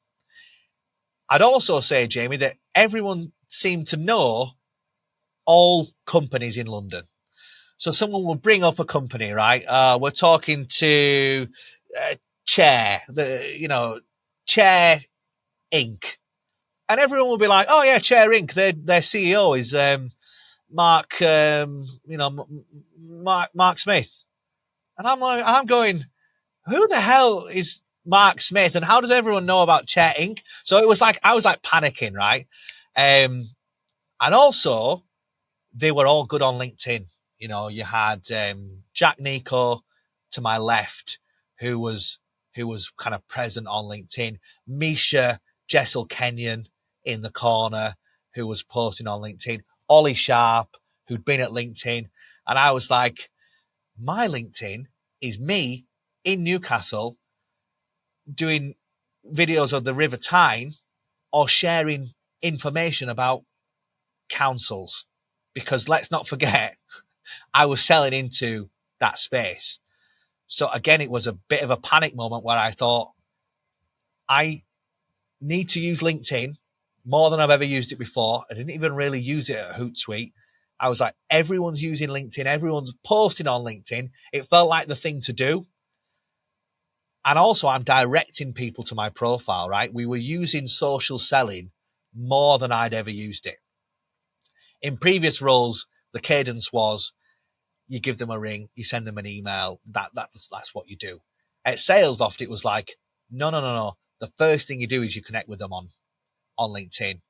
I'd also say, Jamie, that everyone seemed to know all companies in London. So someone will bring up a company, right? We're talking to Chair, Chair Inc. And everyone will be like, oh yeah, Chair Inc. Their CEO is Mark, Mark Smith. And I'm going, who the hell is Mark Smith? And how does everyone know about Chair Inc.? So it was like, I was like panicking, right? And also, they were all good on LinkedIn. You had Jack Nico to my left, who was kind of present on LinkedIn. Misha Jessel Kenyon in the corner, who was posting on LinkedIn. Ollie Sharp, who'd been at LinkedIn. And I was like, my LinkedIn is me in Newcastle doing videos of the River Tyne or sharing information about councils. Because let's not forget, I was selling into that space. So again, it was a bit of a panic moment where I thought, I need to use LinkedIn more than I've ever used it before. I didn't even really use it at Hootsuite. I was like, everyone's using LinkedIn. Everyone's posting on LinkedIn. It felt like the thing to do. And also, I'm directing people to my profile, right? We were using social selling more than I'd ever used it. In previous roles, the cadence was, you give them a ring, you send them an email. That's what you do. At SalesLoft, it was like, no. The first thing you do is you connect with them on LinkedIn.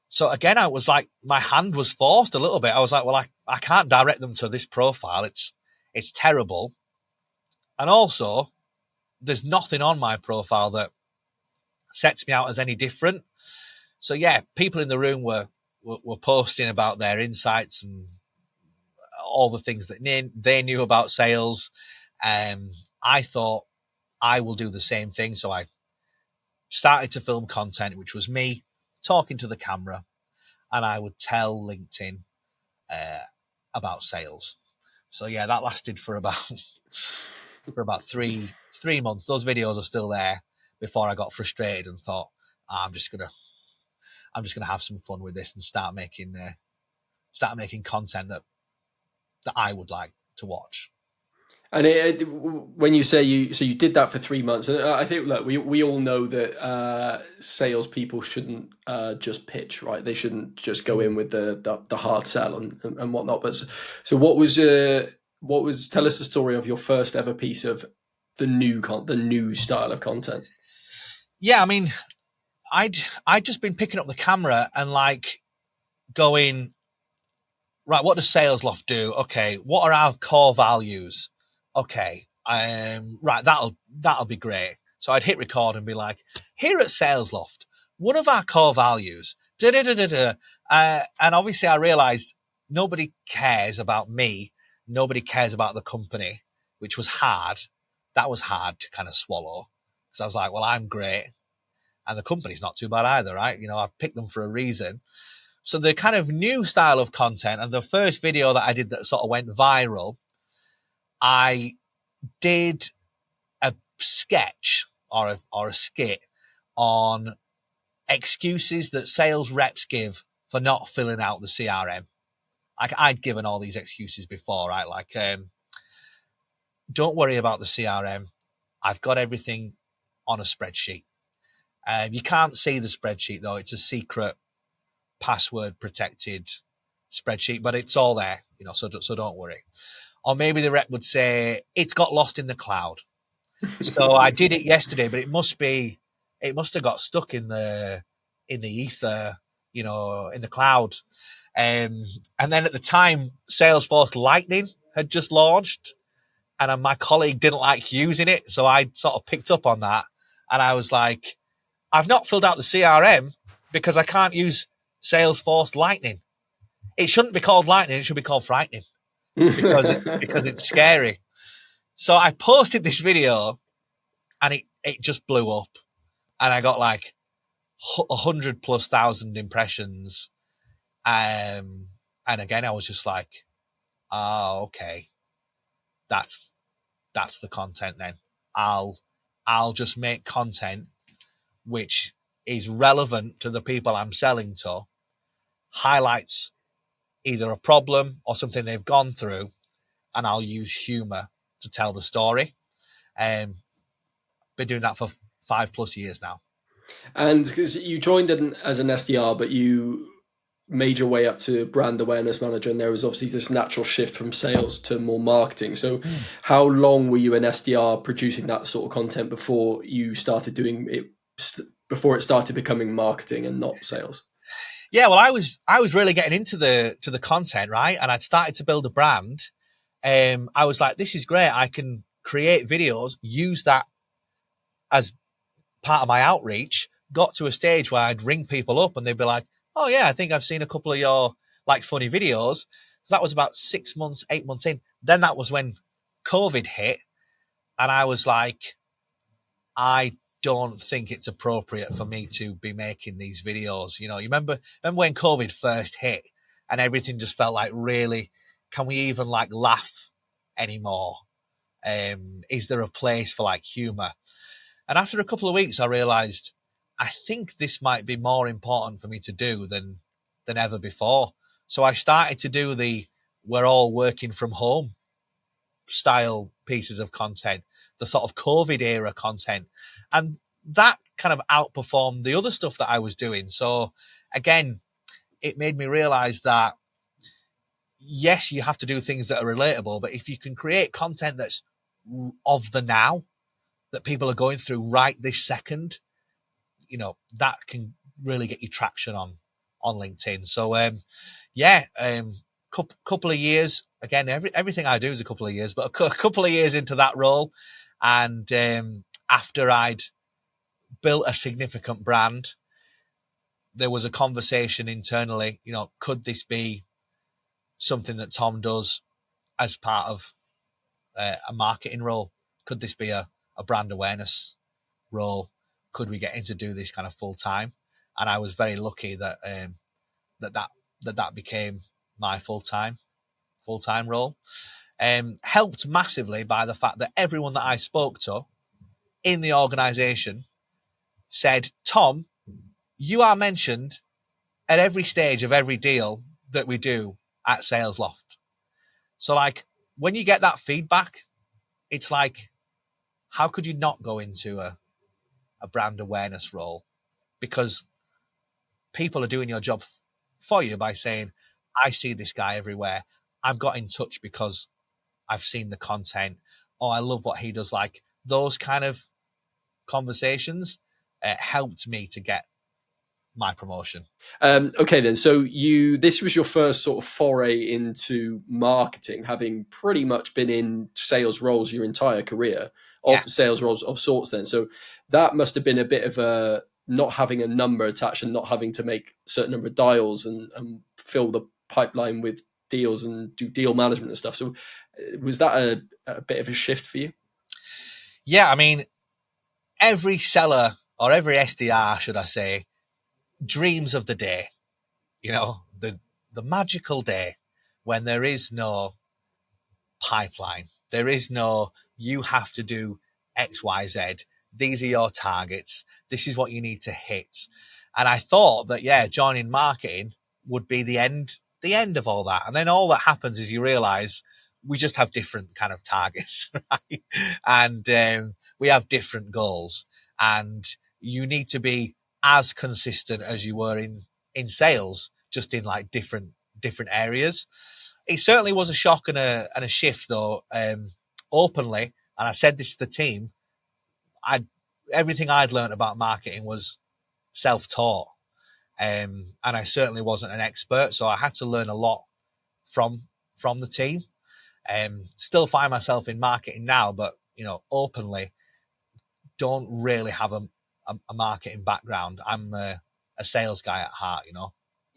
So again, I was like, my hand was forced a little bit. I was like, well, I can't direct them to this profile. It's terrible. And also, there's nothing on my profile that sets me out as any different. So yeah, people in the room were posting about their insights and all the things that they knew about sales. I thought I will do the same thing. So I started to film content, which was me talking to the camera, and I would tell LinkedIn about sales. So yeah, that lasted for about 3 months. Those videos are still there before I got frustrated and thought, I'm just gonna have some fun with this and start making content that I would like to watch. And when you say you did that for 3 months, and I think, look, we all know that salespeople shouldn't just pitch, right? They shouldn't just go in with the hard sell and whatnot. But so what was tell us the story of your first ever piece of the new style of content. Yeah, I mean, I'd just been picking up the camera and like going, right, what does SalesLoft do? Okay, what are our core values? Okay, right, that'll be great. So I'd hit record and be like, here at SalesLoft, one of our core values, and obviously I realized nobody cares about me nobody cares about the company, which was hard. That was hard to kind of swallow, because I was like, well, I'm great, and the company's not too bad either, right? You know, I've picked them for a reason. So the kind of new style of content, and the first video that I did that sort of went viral, I did a sketch or a skit on excuses that sales reps give for not filling out the CRM. Like, I'd given all these excuses before, right? Like, don't worry about the CRM. I've got everything on a spreadsheet. You can't see the spreadsheet though. It's a secret, password protected spreadsheet, but it's all there, you know, so don't worry. Or maybe the rep would say, it's got lost in the cloud. So I did it yesterday, but it must have got stuck in the ether, you know, in the cloud. And then at the time, Salesforce Lightning had just launched, and my colleague didn't like using it. So I sort of picked up on that, and I was like, I've not filled out the CRM because I can't use Salesforce Lightning. It shouldn't be called Lightning. It should be called Frightening, because it's scary. So I posted this video, and it just blew up, and I got like 100,000+ impressions. And again, I was just like, oh, okay, that's the content then. I'll just make content which is relevant to the people I'm selling to, highlights either a problem or something they've gone through, and I'll use humor to tell the story. Been doing that for 5+ years now. And because you joined in as an SDR, but you made your way up to brand awareness manager, and there was obviously this natural shift from sales to more marketing. So how long were you an SDR producing that sort of content before you started doing it, before it started becoming marketing and not sales? Yeah, well, I was really getting into the content, right? And I'd started to build a brand. I was like, this is great. I can create videos, use that as part of my outreach. Got to a stage where I'd ring people up and they'd be like, oh yeah, I think I've seen a couple of your like funny videos. So that was about 6 months, 8 months in. Then that was when COVID hit, and I was like, I don't think it's appropriate for me to be making these videos. You know, you remember when COVID first hit and everything just felt like, really, can we even like laugh anymore? Is there a place for like humor? And after a couple of weeks, I realized I think this might be more important for me to do than ever before. So I started to do the we're all working from home style pieces of content, the sort of COVID era content. And that kind of outperformed the other stuff that I was doing. So again, it made me realize that, yes, you have to do things that are relatable, but if you can create content that's of the now, that people are going through right this second, you know, that can really get you traction on LinkedIn. So couple of years, again, everything I do is a couple of years, but a couple of years into that role, and after I'd built a significant brand, there was a conversation internally, you know, could this be something that Tom does as part of a marketing role? Could this be a brand awareness role? Could we get him to do this kind of full time? And I was very lucky that that became my full time role. Helped massively by the fact that everyone that I spoke to in the organization said, Tom, you are mentioned at every stage of every deal that we do at SalesLoft. So like, when you get that feedback, it's like, how could you not go into a brand awareness role? Because people are doing your job for you by saying, I see this guy everywhere. I've got in touch because I've seen the content. Oh, I love what he does. Like, those kind of conversations helped me to get my promotion. Okay then, so this was your first sort of foray into marketing, having pretty much been in sales roles your entire career, sales roles of sorts then. So that must have been a bit of a not having a number attached and not having to make a certain number of dials and fill the pipeline with deals and do deal management and stuff. So was that a bit of a shift for you? Yeah, I mean, every seller or every SDR, should I say, dreams of the day, the magical day when there is no pipeline. There is no, you have to do X, Y, Z. These are your targets. This is what you need to hit. And I thought that, yeah, joining marketing would be the end of all that. And then all that happens is you realize we just have different kind of targets, right? And we have different goals. And you need to be as consistent as you were in sales, just in like different areas. It certainly was a shock and a shift, though. Openly, and I said this to the team, everything I'd learned about marketing was self-taught, and I certainly wasn't an expert, so I had to learn a lot from the team. Still find myself in marketing now, but openly don't really have a marketing background. I'm a sales guy at heart.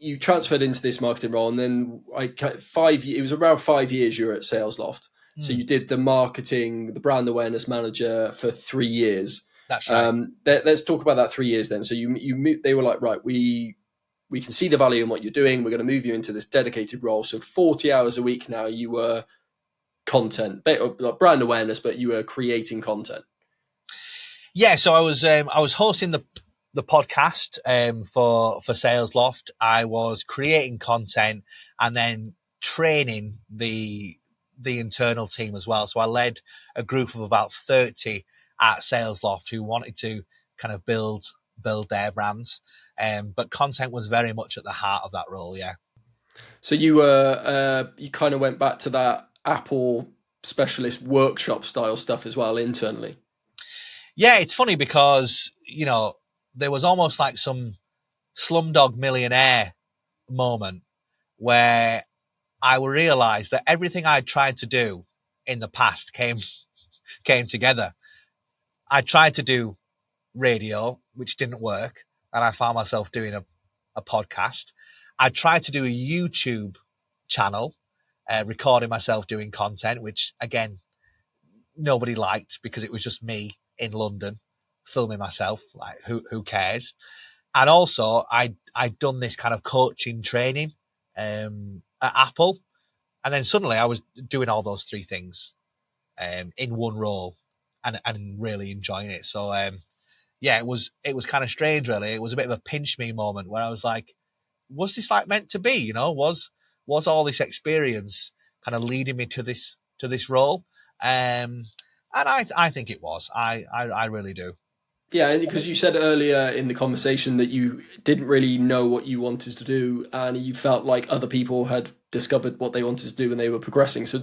You transferred into this marketing role, and then it was around 5 years you were at SalesLoft. So you did the marketing, the brand awareness manager for 3 years. That's right. Let's talk about that 3 years then. So they were like, right, we can see the value in what you're doing. We're going to move you into this dedicated role. So 40 hours a week now, you were content, like brand awareness, but you were creating content. Yeah, so I was hosting the podcast for SalesLoft. I was creating content and then training the internal team as well. So I led a group of about 30 at SalesLoft who wanted to kind of build their brands. But content was very much at the heart of that role, yeah. So you kind of went back to that Apple specialist workshop style stuff as well internally. Yeah, it's funny because, there was almost like some Slumdog Millionaire moment where I realized that everything I'd tried to do in the past came together. I tried to do radio, which didn't work, and I found myself doing a podcast. I tried to do a YouTube channel, recording myself doing content, which again, nobody liked because it was just me in London filming myself. Like, who cares? And also, I'd done this kind of coaching training at Apple, and then suddenly I was doing all those three things in one role, and really enjoying it. So yeah, it was kind of strange, really. It was a bit of a pinch me moment where I was like, was this like meant to be? Was all this experience kind of leading me to this role? And I think it was. I really do. Yeah, because you said earlier in the conversation that you didn't really know what you wanted to do, and you felt like other people had discovered what they wanted to do and they were progressing. So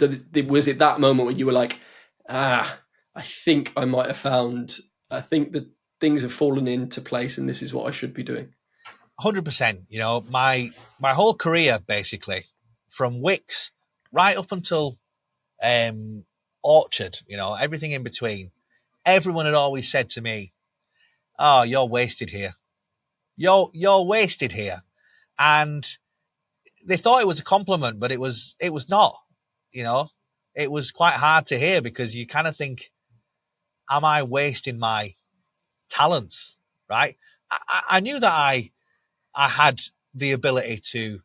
was it that moment where you were like, I think I might have found, I think that things have fallen into place and this is what I should be doing? 100%. My whole career, basically, from Wickes right up until Orchard, everything in between, everyone had always said to me, "Oh, you're wasted here. You're wasted here," and they thought it was a compliment, but it was not. It was quite hard to hear because you kind of think, "Am I wasting my talents?" Right? I knew that I had the ability to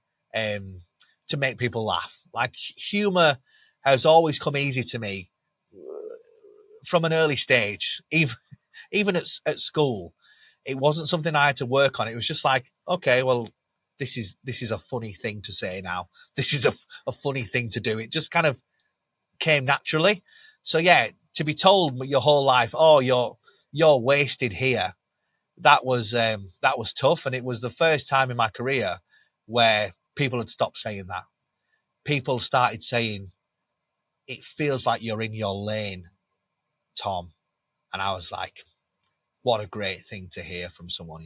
make people laugh. Like, humor has always come easy to me from an early stage, even at school. It wasn't something I had to work on. It was just like, okay, well, this is a funny thing to say now. This is a funny thing to do. It just kind of came naturally. So yeah, to be told your whole life, "Oh, you're wasted here," that was tough. And it was the first time in my career where people had stopped saying that. People started saying, "It feels like you're in your lane, Tom." And I was like, what a great thing to hear from someone,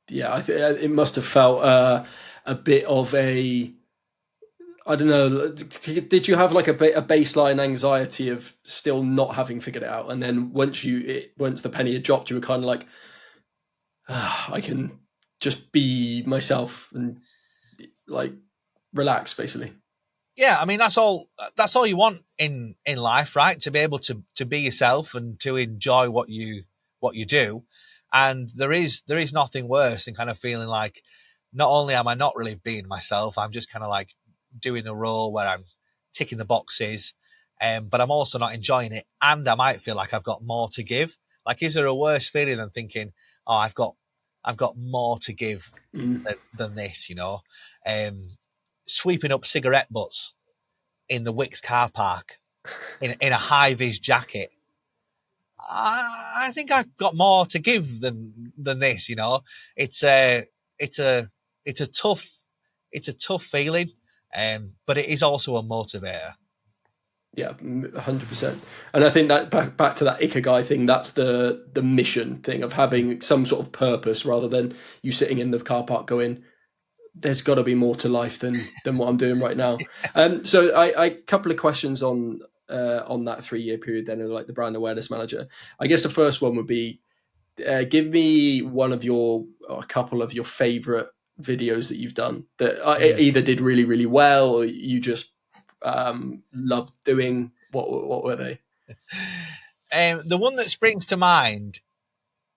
Yeah, I think it must have felt a bit of a, I don't know. Did you have like a baseline anxiety of still not having figured it out, and then once the penny had dropped, you were kind of like, I can just be myself and like relax, basically. Yeah, I mean that's all you want in life, right? To be able to be yourself and to enjoy what you do. And there is nothing worse than kind of feeling like not only am I not really being myself, I'm just kind of like doing a role where I'm ticking the boxes, but I'm also not enjoying it, and I might feel like I've got more to give. Like, is there a worse feeling than thinking, oh, I've got more to give than this, you know? Sweeping up cigarette butts in the Wickes car park in a high-vis jacket. I think I've got more to give than this, you know. It's a tough feeling, but it is also a motivator. Yeah, 100%. And I think that back to that ikigai thing, that's the mission thing of having some sort of purpose rather than you sitting in the car park going, there's got to be more to life than what I'm doing right now. So I couple of questions on that 3-year period then, like the brand awareness manager. I guess the first one would be, give me a couple of your favorite videos that you've done that either did really, really well or you just loved doing. What were they? The one that springs to mind,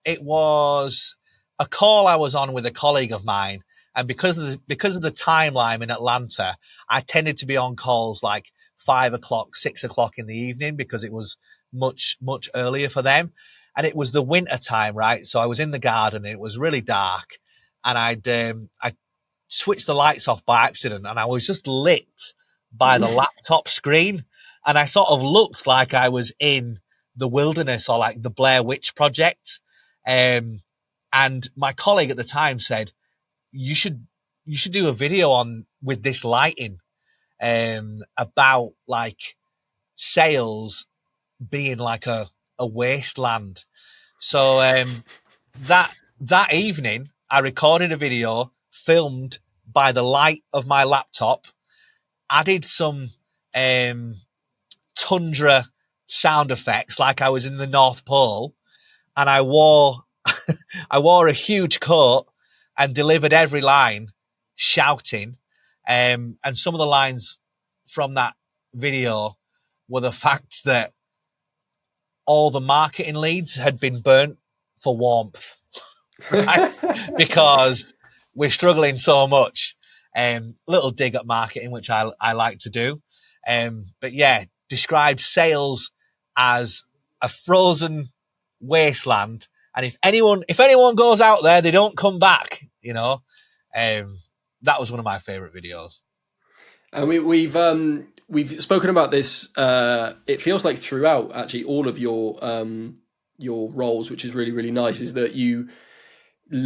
it was a call I was on with a colleague of mine, and because of the timeline in Atlanta, I tended to be on calls like 5 o'clock, 6 o'clock in the evening because it was much earlier for them, and it was the winter time, right? So I was in the garden, and it was really dark, and I switched the lights off by accident, and I was just lit by the laptop screen, and I sort of looked like I was in the wilderness or like the Blair Witch Project. And my colleague at the time said, you should do a video on with this lighting, about like sales being like a wasteland. So that evening I recorded a video filmed by the light of my laptop, added some tundra sound effects like I was in the North Pole, and I wore a huge coat and delivered every line shouting. And some of the lines from that video were the fact that all the marketing leads had been burnt for warmth, right? Because we're struggling so much. Little dig at marketing, which I like to do. But yeah, describe sales as a frozen wasteland, and if anyone goes out there, they don't come back, you know. That was one of my favorite videos. And we've spoken about this. It feels like throughout actually all of your roles, which is really, really nice, is that you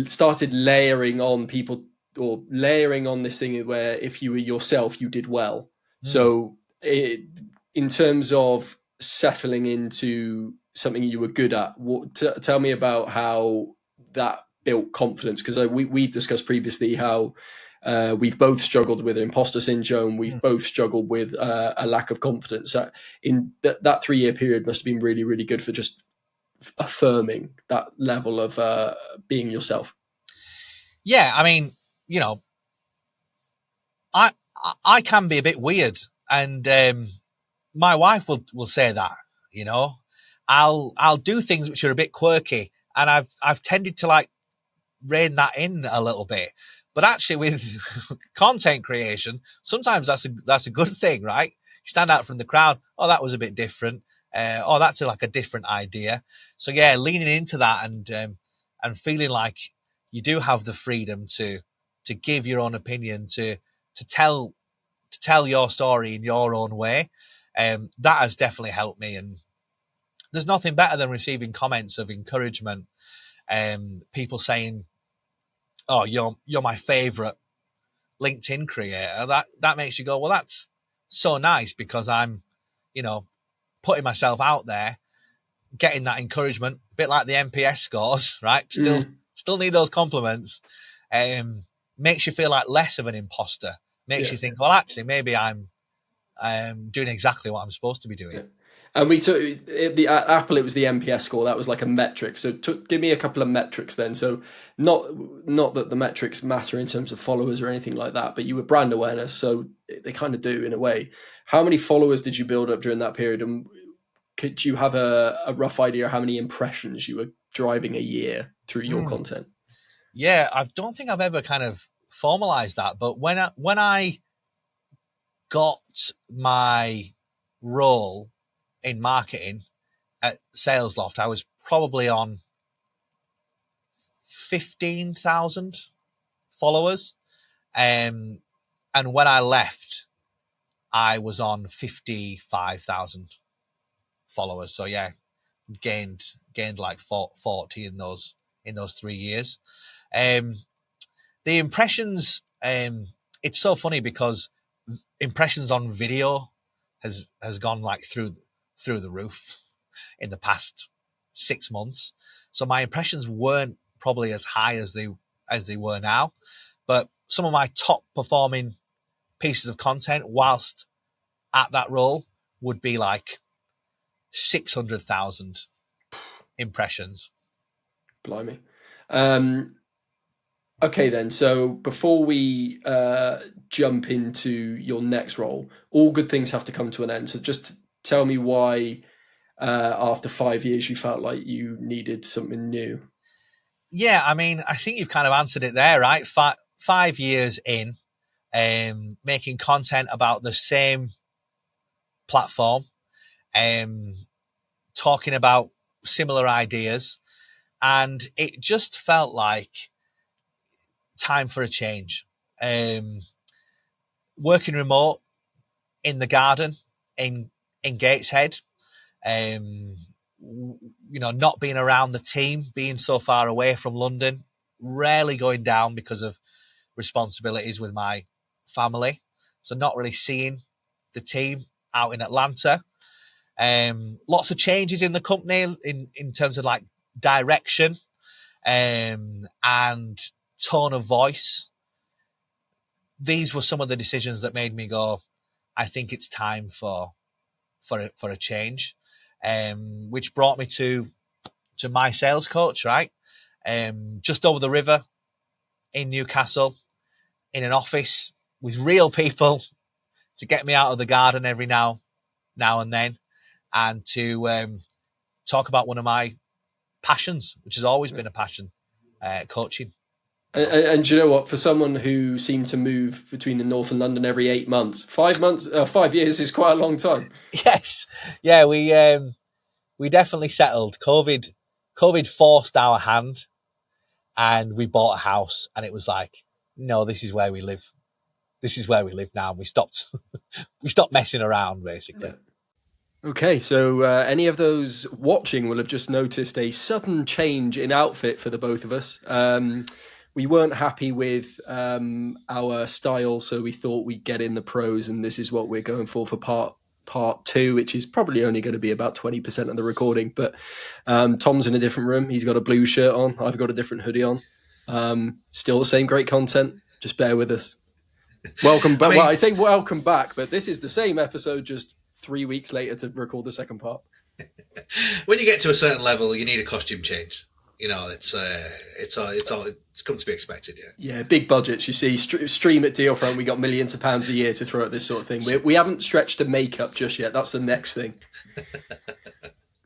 started layering on people or layering on this thing where if you were yourself, you did well. So in terms of settling into something you were good at, tell me about how that built confidence, because we've discussed previously how we've both struggled with imposter syndrome. We've both struggled with a lack of confidence. In that 3-year period must have been really, really good for just affirming that level of being yourself. Yeah, I mean, you know, I can be a bit weird, and my wife will say that, you know, I'll do things which are a bit quirky, and I've tended to like rein that in a little bit. But actually, with content creation, sometimes that's a good thing, right? You stand out from the crowd. Oh, that was a bit different. Oh, that's like a different idea. So yeah, leaning into that and feeling like you do have the freedom to give your own opinion, to tell your story in your own way. That has definitely helped me. And there's nothing better than receiving comments of encouragement. People saying, "Oh, you're my favorite LinkedIn creator." That makes you go, well, that's so nice, because I'm, you know, putting myself out there, getting that encouragement, a bit like the NPS scores, right? Still need those compliments. Makes you feel like less of an imposter. Makes you think, well, actually, maybe I'm doing exactly what I'm supposed to be doing. Yeah. And we took at Apple, it was the NPS score. That was like a metric. So give me a couple of metrics then. So not that the metrics matter in terms of followers or anything like that, but you were brand awareness. So they kind of do in a way. How many followers did you build up during that period? And could you have a rough idea of how many impressions you were driving a year through your content? Yeah, I don't think I've ever kind of formalized that. But when I got my role in marketing at SalesLoft, I was probably on 15,000 followers. And when I left, I was on 55,000 followers. So yeah, gained like 40 in those 3 years. The impressions, it's so funny because impressions on video has gone like through the roof in the past 6 months. So my impressions weren't probably as high as they were now, but some of my top performing pieces of content whilst at that role would be like 600,000 impressions. Blimey. Okay, then. So before we jump into your next role, all good things have to come to an end. So just tell me why after 5 years you felt like you needed something new. Yeah, I mean, I think you've kind of answered it there, right? 5 years in, making content about the same platform, talking about similar ideas, and it just felt like time for a change. Working remote in the garden in Gateshead, not being around the team, being so far away from London, rarely going down because of responsibilities with my family. So not really seeing the team out in Atlanta. Lots of changes in the company in terms of like direction and tone of voice. These were some of the decisions that made me go, I think it's time for a change, which brought me to my sales coach, right? Just over the river in Newcastle, in an office with real people to get me out of the garden every now and then, and to talk about one of my passions, which has always been a passion, coaching. And do you know what? For someone who seemed to move between the North and London every 8 months, 5 years is quite a long time. Yes, yeah, we definitely settled. COVID forced our hand, and we bought a house, and it was like, no, this is where we live. This is where we live now. And we stopped messing around, basically. Yeah. Okay, so any of those watching will have just noticed a sudden change in outfit for the both of us. We weren't happy with our style, so we thought we'd get in the pros, and this is what we're going for part two, which is probably only going to be about 20% of the recording. But Tom's in a different room. He's got a blue shirt on. I've got a different hoodie on. Still the same great content. Just bear with us. Welcome back. Well, I say welcome back, but this is the same episode, just 3 weeks later to record the second part. When you get to a certain level, you need a costume change. It's come to be expected. Yeah, big budgets. You see, stream at Dealfront, we got millions of pounds a year to throw at this sort of thing. We haven't stretched to makeup just yet. That's the next thing.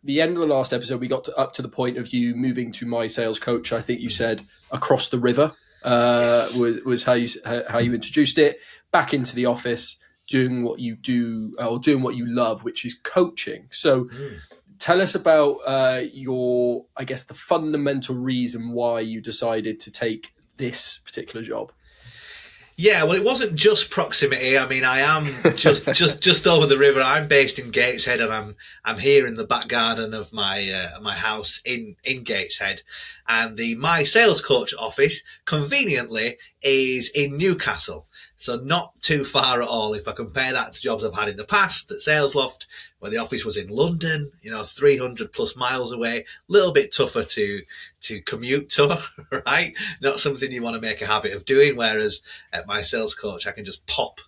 The end of the last episode, we got up to the point of you moving to my sales coach. I think you said across the river was how you introduced it. Back into the office, doing what you do or doing what you love, which is coaching. So. Tell us about the fundamental reason why you decided to take this particular job. Yeah, well, it wasn't just proximity. I mean, I am just over the river. I'm based in Gateshead, and I'm here in the back garden of my house in Gateshead. And my sales coach office, conveniently, is in Newcastle. So not too far at all. If I compare that to jobs I've had in the past at SalesLoft, where the office was in London, 300 plus miles away, a little bit tougher to commute to, right? Not something you want to make a habit of doing. Whereas at my sales coach, I can just pop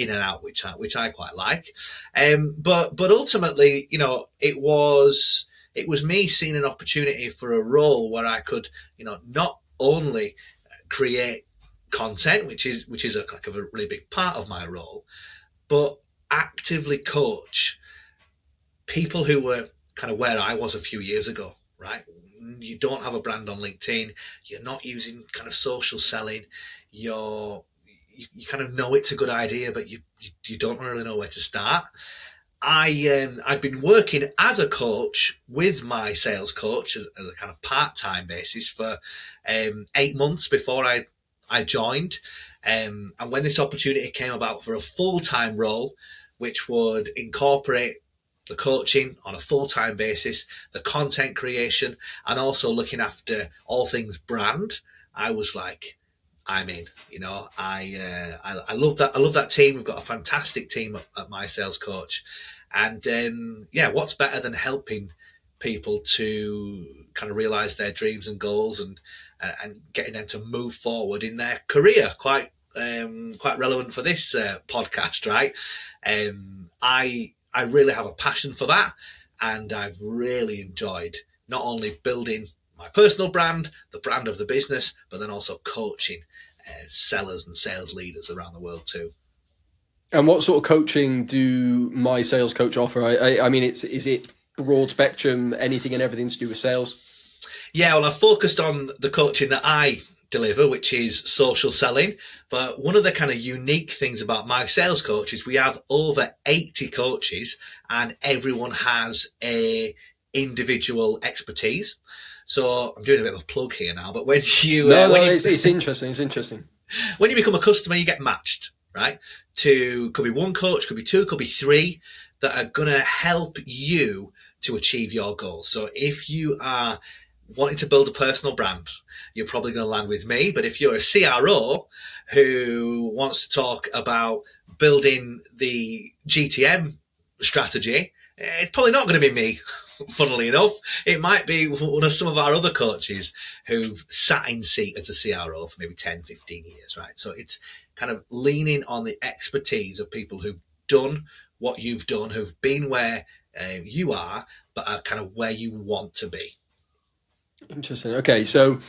in and out, which I quite like. But ultimately, you know, it was me seeing an opportunity for a role where I could, you know, not only create content, which is like a really big part of my role, but actively coach people who were kind of where I was a few years ago, right? You don't have a brand on LinkedIn. You're not using kind of social selling. You kind of know it's a good idea, but you don't really know where to start. I've been working as a coach with my sales coach as a kind of part-time basis for 8 months before I joined. And when this opportunity came about for a full-time role, which would incorporate the coaching on a full-time basis, the content creation, and also looking after all things brand, I was like, I'm in. You know, I love that. I love that team. We've got a fantastic team at my sales coach, and what's better than helping people to kind of realize their dreams and goals and getting them to move forward in their career. Quite relevant for this podcast, right? I really have a passion for that, and I've really enjoyed not only building my personal brand, the brand of the business, but then also coaching sellers and sales leaders around the world too. And what sort of coaching do my sales coach offer? I mean, is it broad spectrum, anything and everything to do with sales? Yeah, well, I've focused on the coaching that I deliver, which is social selling. But one of the kind of unique things about my sales coach is we have over 80 coaches, and everyone has a individual expertise. So I'm doing a bit of a plug here now, but when you it's interesting. It's interesting. When you become a customer, you get matched, right? Could be one coach, could be two, could be three that are going to help you to achieve your goals. So if you are wanting to build a personal brand, you're probably going to land with me. But if you're a CRO who wants to talk about building the GTM strategy, it's probably not going to be me. Funnily enough, it might be one of some of our other coaches who've sat in seat as a CRO for maybe 10, 15 years, right? So it's kind of leaning on the expertise of people who've done what you've done, who've been where you are, but are kind of where you want to be. Interesting. Okay, so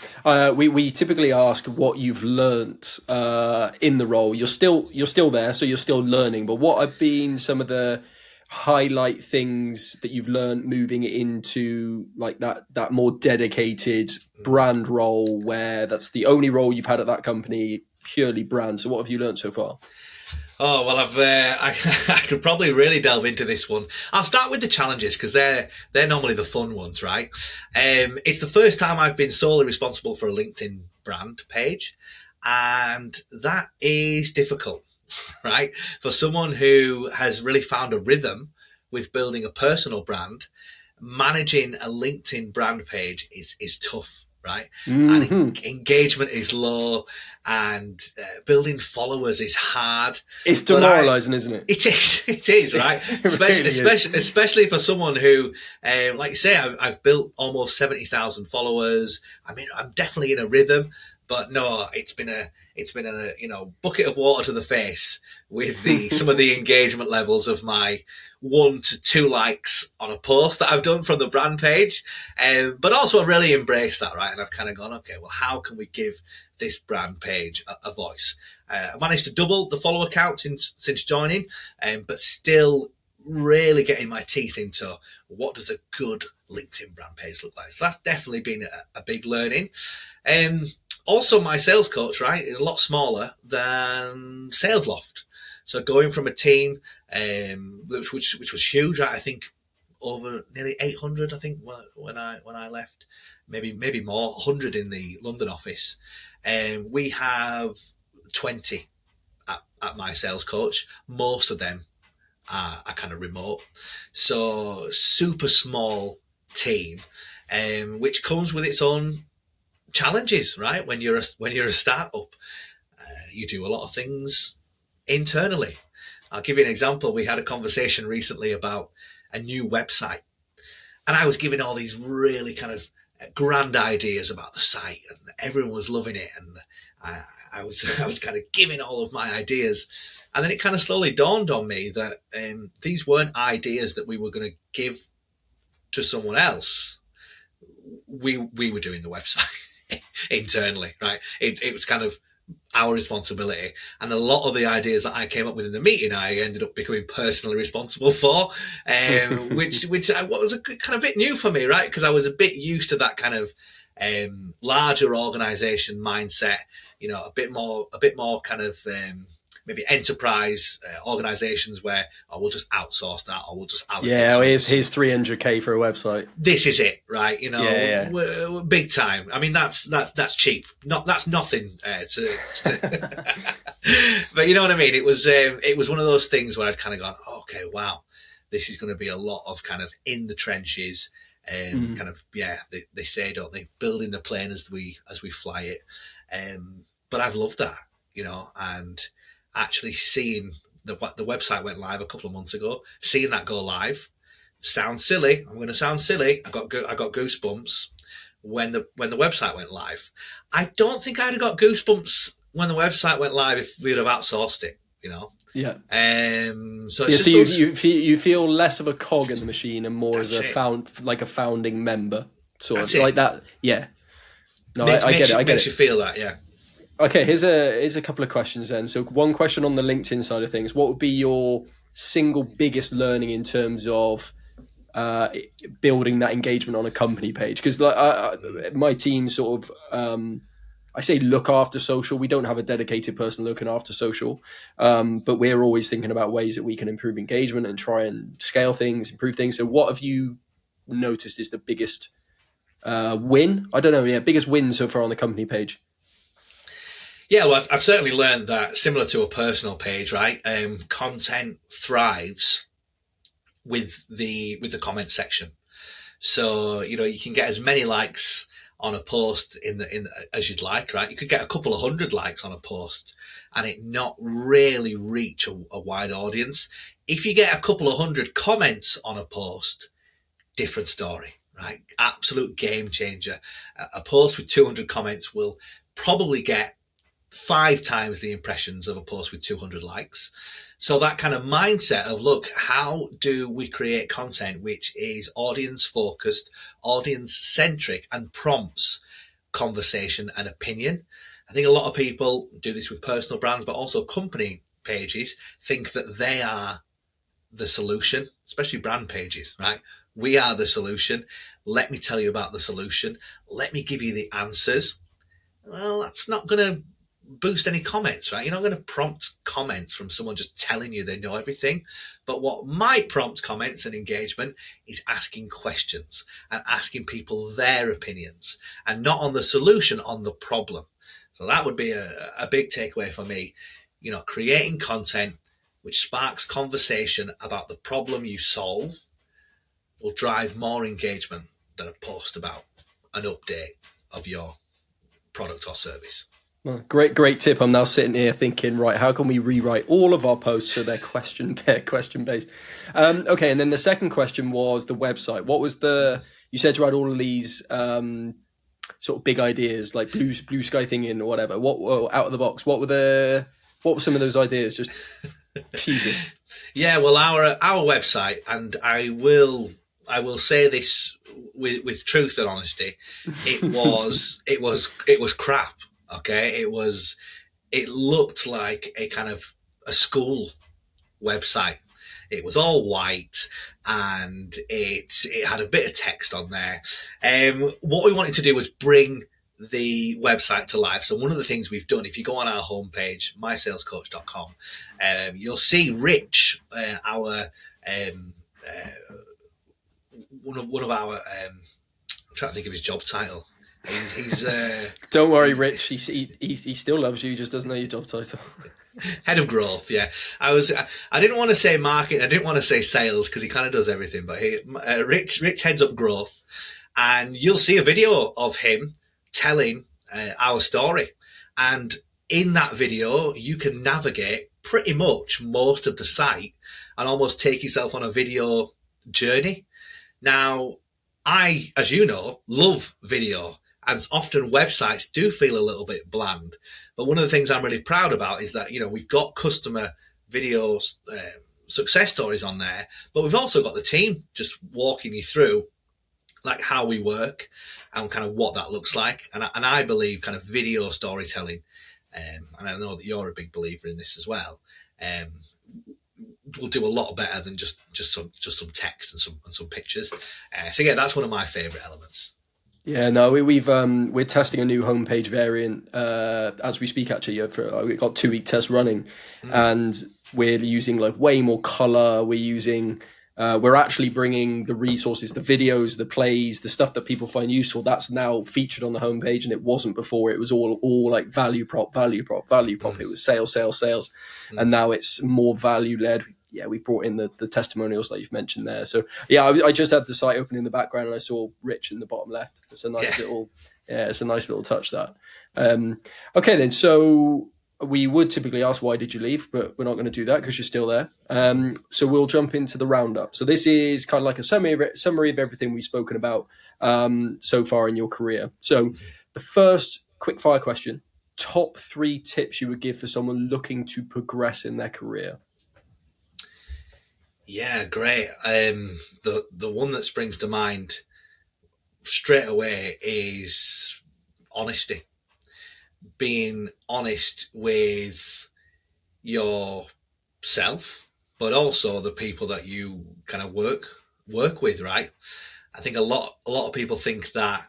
we typically ask what you've learnt in the role. You're still there, so you're still learning. But what have been some of the highlight things that you've learned moving into like that more dedicated brand role, where that's the only role you've had at that company, purely brand? So what have you learned so far? Oh, well, I could probably really delve into this one. I'll start with the challenges because they're normally the fun ones, right? It's the first time I've been solely responsible for a LinkedIn brand page, and that is difficult, right? For someone who has really found a rhythm with building a personal brand, managing a LinkedIn brand page is tough, right? Mm-hmm. And engagement is low, and building followers is hard. It's demoralizing, isn't it? It is, right? Especially for someone who, like you say, I've built almost 70,000 followers. I mean, I'm definitely in a rhythm, but no, it's been a bucket of water to the face with some of the engagement levels of my 1 to 2 likes on a post that I've done from the brand page. But also I've really embraced that, right? And I've kind of gone, okay, well, how can we give this brand page a voice? I managed to double the follower count since joining, but still really getting my teeth into what does a good LinkedIn brand page look like. So that's definitely been a big learning. Also, my sales coach, right, is a lot smaller than SalesLoft. So going from a team which was huge, right? I think over nearly 800. I think when I left, maybe more, 100 in the London office. We have 20 at my sales coach. Most of them are kind of remote. So super small team, which comes with its own challenges, right? When you're a startup, you do a lot of things internally. I'll give you an example. We had a conversation recently about a new website, and I was giving all these really kind of grand ideas about the site, and everyone was loving it, and I was kind of giving all of my ideas, and then it kind of slowly dawned on me that these weren't ideas that we were going to give to someone else. We were doing the website internally, right? It was kind of our responsibility, and a lot of the ideas that I came up with in the meeting, I ended up becoming personally responsible for, which was a kind of bit new for me, right? Because I was a bit used to that kind of larger organization mindset, a bit more kind of maybe enterprise organizations where we'll just outsource that, or we'll just allocate. Yeah, here's $300K for a website. This is it, right? We're big time. I mean, that's cheap. That's nothing. But you know what I mean. It was one of those things where I'd kind of gone, okay, wow, this is going to be a lot of kind of in the trenches. Kind of, they say, don't they, building the plane as we fly it. But I've loved that, and actually seeing the website went live a couple of months ago, seeing that go live sounds silly. I'm going to sound silly. I got goosebumps when the website went live. I don't think I'd have got goosebumps when the website went live if we'd have outsourced it, Yeah. So you feel less of a cog in the machine and more as a founding member, sort of like that. Yeah. No, I get it. I get makes it. You feel that, yeah. Okay, here's a couple of questions then. So one question on the LinkedIn side of things: what would be your single biggest learning in terms of building that engagement on a company page? Because my team sort of, I say look after social. We don't have a dedicated person looking after social, but we're always thinking about ways that we can improve engagement and try and scale things, improve things. So what have you noticed is the biggest win? I don't know. Yeah, biggest win so far on the company page. Yeah, well, I've certainly learned that similar to a personal page, right? Content thrives with the comment section. So, you can get as many likes on a post in as you'd like, right? You could get a couple of 100 likes on a post and it not really reach a wide audience. If you get a couple of 100 comments on a post, different story, right? Absolute game changer. A post with 200 comments will probably get 5 times the impressions of a post with 200 likes. So that kind of mindset of, look, how do we create content which is audience focused, audience centric, and prompts conversation and opinion? I think a lot of people do this with personal brands, but also company pages, think that they are the solution, especially brand pages, right? We are the solution. Let me tell you about the solution. Let me give you the answers. Well, that's not going to boost any comments, right? You're not going to prompt comments from someone just telling you they know everything. But what might prompt comments and engagement is asking questions and asking people their opinions, and not on the solution, on the problem. So that would be a big takeaway for me. Creating content which sparks conversation about the problem you solve will drive more engagement than a post about an update of your product or service. Well, great tip. I'm now sitting here thinking, right, how can we rewrite all of our posts so they're question based? Okay, and then the second question was the website. What was you said you had all of these sort of big ideas like blue sky thinking or whatever. What out of the box? What were some of those ideas? Just Jesus. Yeah, well, our website, and I will say this with truth and honesty, it was crap. Okay, it looked like a kind of a school website. It was all white and it had a bit of text on there. What we wanted to do was bring the website to life. So one of the things we've done, if you go on our homepage, mysalescoach.com, you'll see Rich, our one of our I'm trying to think of his job title. He's don't worry, Rich. He still loves you. Just doesn't know your job title. Head of growth. Yeah, I didn't want to say marketing. I didn't want to say sales because he kind of does everything. But Rich heads up growth, and you'll see a video of him telling our story. And in that video, you can navigate pretty much most of the site and almost take yourself on a video journey. Now, I, as you know, love video. and often websites do feel a little bit bland. But one of the things I'm really proud about is that, we've got customer videos, success stories on there, but we've also got the team just walking you through like how we work and kind of what that looks like. And I believe kind of video storytelling, and I know that you're a big believer in this as well, will do a lot better than just some text and some pictures. So yeah, that's one of my favorite elements. Yeah, no, we're testing a new homepage variant as we speak. Actually, we've got 2-week test running, and we're using like way more color. We're actually bringing the resources, the videos, the plays, the stuff that people find useful. That's now featured on the homepage, and it wasn't before. It was all like value prop. It was sales, and now it's more value led. Yeah, we brought in the testimonials that you've mentioned there. So yeah, I just had the site open in the background and I saw Rich in the bottom left. It's a nice little touch that. Okay then, so we would typically ask why did you leave, but we're not going to do that because you're still there. So we'll jump into the roundup. So this is kind of like a summary of everything we've spoken about so far in your career. So the first quick fire question: top 3 tips you would give for someone looking to progress in their career. Yeah, great. The one that springs to mind straight away is honesty. Being honest with yourself, but also the people that you kind of work with, right? I think a lot of people think that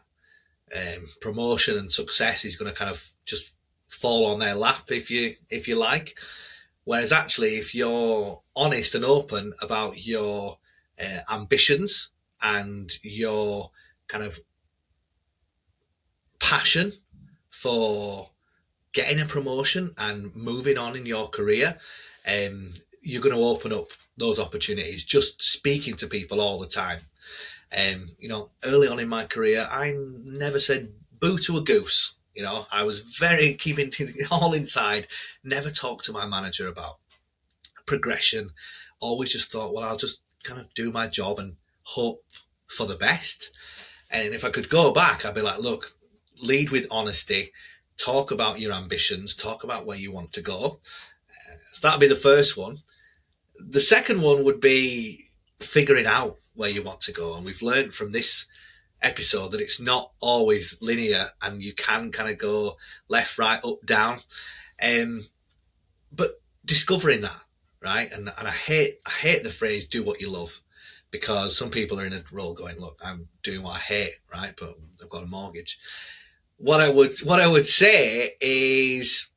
promotion and success is going to kind of just fall on their lap, if you like. Whereas actually, if you're honest and open about your ambitions and your kind of passion for getting a promotion and moving on in your career, you're going to open up those opportunities just speaking to people all the time. Early on in my career, I never said boo to a goose. I was very keeping it all inside, never talked to my manager about progression, always just thought, well, I'll just kind of do my job and hope for the best. And if I could go back, I'd be like, look, lead with honesty, talk about your ambitions, talk about where you want to go. So that'd be the first one. The second one would be figuring out where you want to go. And we've learned from this episode that it's not always linear and you can kind of go left, right, up, down, but discovering that, right? And I hate the phrase do what you love, because some people are in a role going, look, I'm doing what I hate, right, but I've got a mortgage. What I would say is,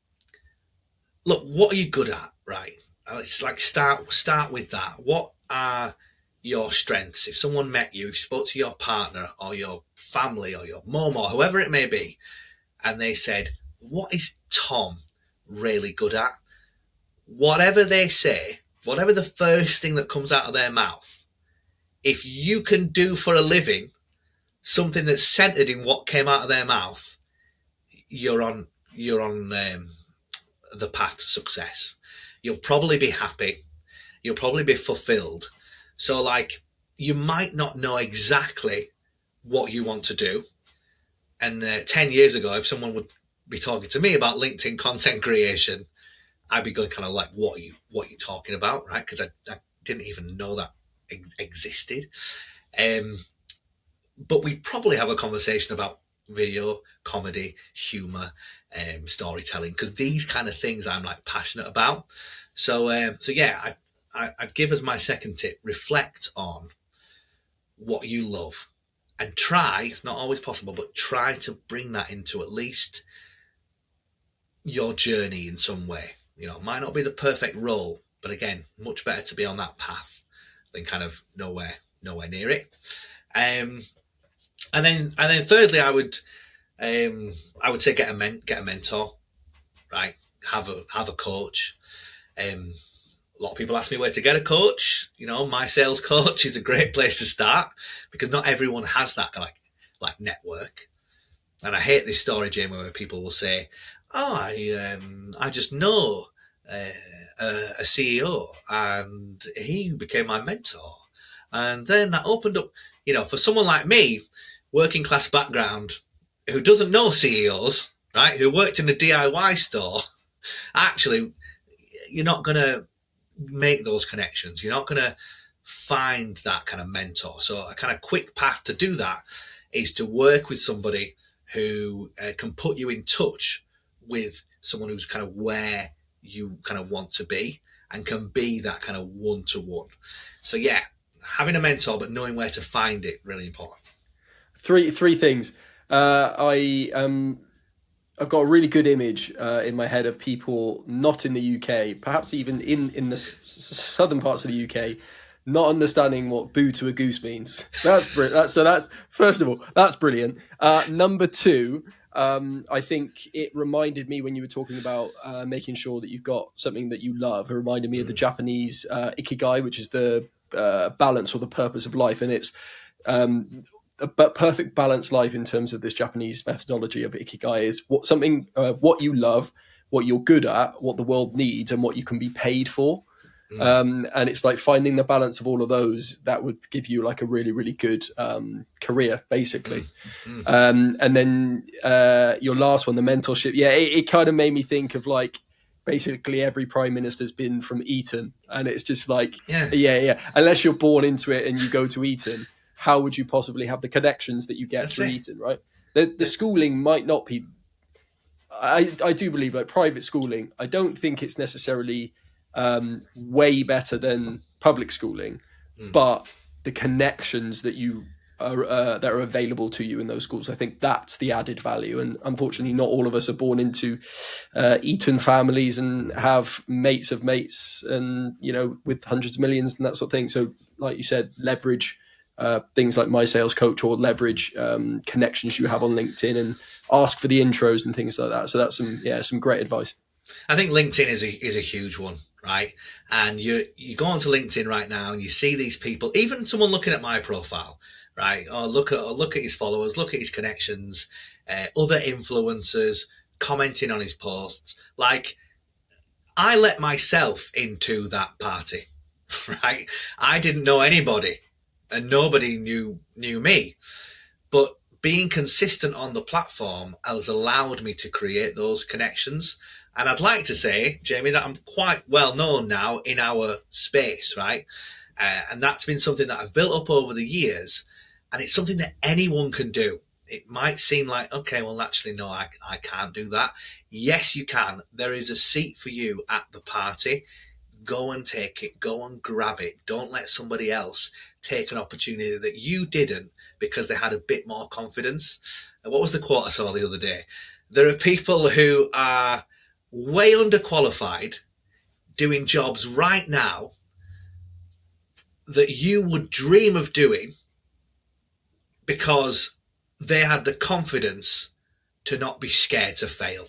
look, what are you good at, right? It's like start with that. What are your strengths? If someone met you, spoke to your partner or your family or your mum or whoever it may be, and they said, what is Tom really good at? Whatever they say, whatever the first thing that comes out of their mouth, if you can do for a living something that's centered in what came out of their mouth, you're on the path to success. You'll probably be happy. You'll probably be fulfilled. So like, you might not know exactly what you want to do. And 10 years ago, if someone would be talking to me about LinkedIn content creation, I'd be going kind of like, what are you talking about, right? Because I didn't even know that existed. But we probably have a conversation about video, comedy, humor, storytelling, because these kind of things I'm like passionate about. So yeah, I'd give as my second tip, reflect on what you love and try, it's not always possible, but try to bring that into at least your journey in some way. It might not be the perfect role, but again, much better to be on that path than kind of nowhere near it. And then thirdly, I would say get a mentor, right? Have a coach. A lot of people ask me where to get a coach. My sales coach is a great place to start, because not everyone has that like network. And I hate this story, Jamie, where people will say, "Oh, I just know a CEO, and he became my mentor, and then that opened up." For someone like me, working class background, who doesn't know CEOs, right, who worked in a DIY store, actually, you're not going to make those connections. You're not going to find that kind of mentor. So a kind of quick path to do that is to work with somebody who can put you in touch with someone who's kind of where you kind of want to be and can be that kind of one-to-one. So yeah, having a mentor, but knowing where to find it, really important. Three things. I've got a really good image in my head of people not in the UK, perhaps even in the southern parts of the UK, not understanding what boo to a goose means. That's brilliant. So that's, first of all, that's brilliant. Number two, I think it reminded me when you were talking about making sure that you've got something that you love. It reminded me of the Japanese ikigai, which is the balance or the purpose of life. And it's a perfect balanced life in terms of this Japanese methodology of ikigai is what you love, what you're good at, what the world needs, and what you can be paid for. And it's like finding the balance of all of those that would give you like a really, really good career, basically. And then your last one, the mentorship. Yeah, it kind of made me think of like basically every prime minister's been from Eton, and it's just like, yeah. Unless you're born into it and you go to Eton, how would you possibly have the connections that you get through Eton, right? The schooling might not be. I do believe like private schooling, I don't think it's necessarily way better than public schooling, but the connections that you are that are available to you in those schools, I think that's the added value. And unfortunately, not all of us are born into Eton families and have mates of mates, and with hundreds of millions and that sort of thing. So, like you said, leverage things like My Sales Coach, or leverage connections you have on LinkedIn, and ask for the intros and things like that. So that's some great advice. I think LinkedIn is a huge one, right? And you go onto LinkedIn right now and you see these people, even someone looking at my profile, right? Or look at his followers, look at his connections, other influencers commenting on his posts. Like, I let myself into that party, right? I didn't know anybody, and nobody knew me, but being consistent on the platform has allowed me to create those connections. And I'd like to say, Jamie, that I'm quite well known now in our space, right? And that's been something that I've built up over the years, and it's something that anyone can do. It might seem like, okay, well, actually, no, I can't do that. Yes, you can. There is a seat for you at the party. Go and take it. Go and grab it. Don't let somebody else take an opportunity that you didn't because they had a bit more confidence. And what was the quote I saw the other day? There are people who are way underqualified doing jobs right now that you would dream of doing because they had the confidence to not be scared to fail.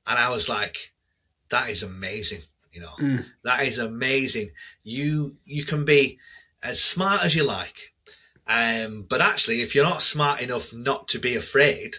And I was like, that is amazing. That is amazing. You can be as smart as you like, but actually, if you're not smart enough not to be afraid,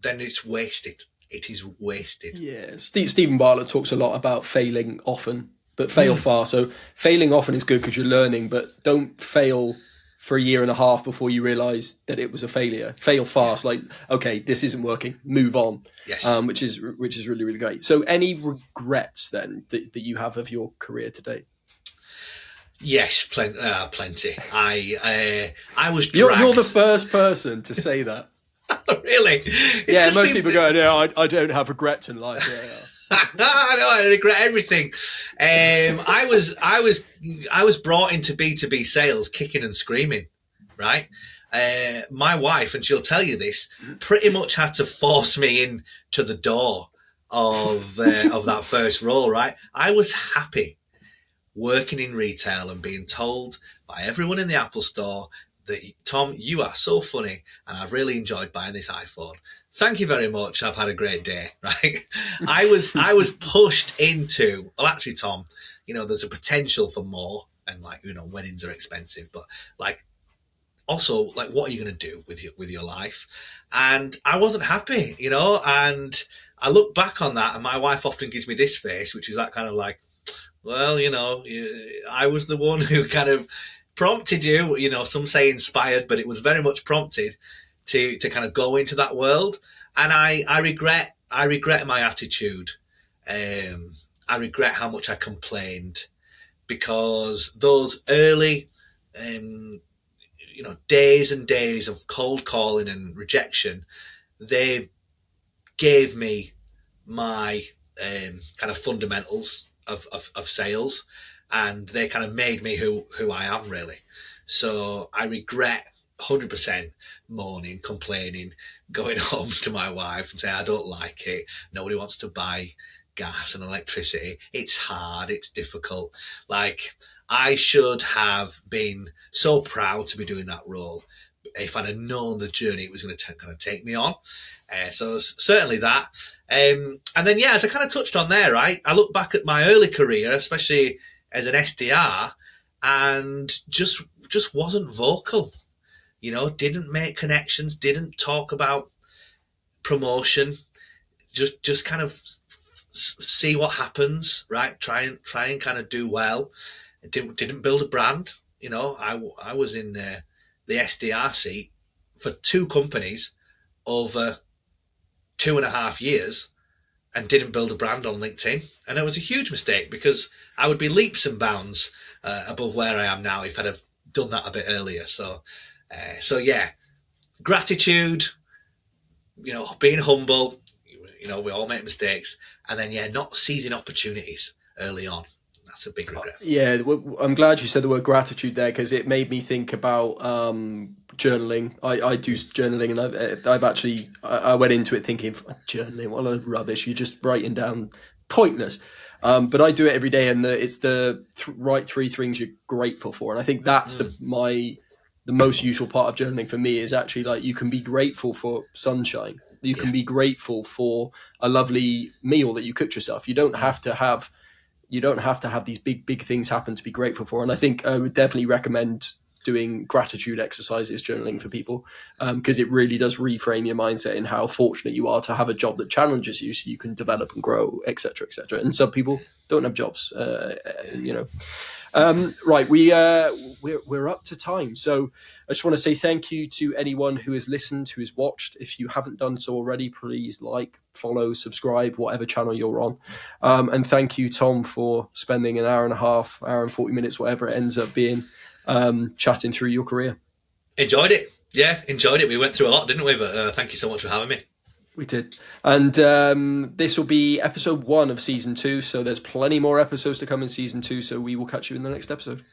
then it's wasted. It is wasted. Yeah, Stephen Bartlett talks a lot about failing often, but fail fast. So failing often is good because you're learning, but don't fail for a year and a half before you realise that it was a failure. Fail fast, like, okay, this isn't working, move on. Yes. Which is really, really great. So any regrets then that you have of your career today? Yes, plenty. I was dragged. You're the first person to say that. Really? It's most people go, no, I don't have regrets in life. Yeah. I know, I regret everything. I was brought into B2B sales kicking and screaming, right? My wife, and she'll tell you this, pretty much had to force me in to the door of that first role, right? I was happy working in retail and being told by everyone in the Apple store that, Tom, you are so funny and I've really enjoyed buying this iPhone. Thank you very much. I've had a great day, right? I was pushed into, well, actually, Tom, there's a potential for more, and weddings are expensive, but also, what are you going to do with your life? And I wasn't happy, and I look back on that, and my wife often gives me this face, which is that kind of like, well, I was the one who kind of prompted you, some say inspired, but it was very much prompted to kind of go into that world. And I regret my attitude. I regret how much I complained, because those early, days and days of cold calling and rejection, they gave me my kind of fundamentals of sales, and they kind of made me who I am, really. So I regret 100% moaning, complaining, going home to my wife and saying I don't like it, nobody wants to buy gas and electricity, it's hard, it's difficult. Like, I should have been so proud to be doing that role if I'd have known the journey it was going to kind of take me on. So certainly that. And then, yeah, as I kind of touched on there, right, I look back at my early career, especially as an SDR, and just wasn't vocal, didn't make connections, didn't talk about promotion, just kind of see what happens, right? Try and kind of do well. Didn't build a brand. I was in the SDR seat for 2 companies over 2.5 years and didn't build a brand on LinkedIn. And it was a huge mistake, because I would be leaps and bounds above where I am now if I'd have done that a bit earlier. So yeah, gratitude, being humble, we all make mistakes. And then, yeah, not seizing opportunities early on. That's a big regret. Yeah, I'm glad you said the word gratitude there, because it made me think about journaling. I do journaling, and I've actually I went into it thinking, journaling, what a load of rubbish. You're just writing down pointless. But I do it every day, and it's the right 3 things you're grateful for. And I think that's the most useful part of journaling for me, is actually, like, you can be grateful for sunshine. You can be grateful for a lovely meal that you cooked yourself. You don't have to have these big things happen to be grateful for. And I think I would definitely recommend doing gratitude exercises, journaling, for people, because it really does reframe your mindset in how fortunate you are to have a job that challenges you, so you can develop and grow, etc., etc. And some people don't have jobs, Right, we're up to time, so I just want to say thank you to anyone who has listened, who has watched. If you haven't done so already, please like, follow, subscribe, whatever channel you're on. And thank you, Tom, for spending an hour and a half, hour and 40 minutes, whatever it ends up being, chatting through your career. Enjoyed it. Yeah, enjoyed it. We went through a lot, didn't we? But thank you so much for having me. We did. And this will be episode 1 of season 2. So there's plenty more episodes to come in season 2. So we will catch you in the next episode.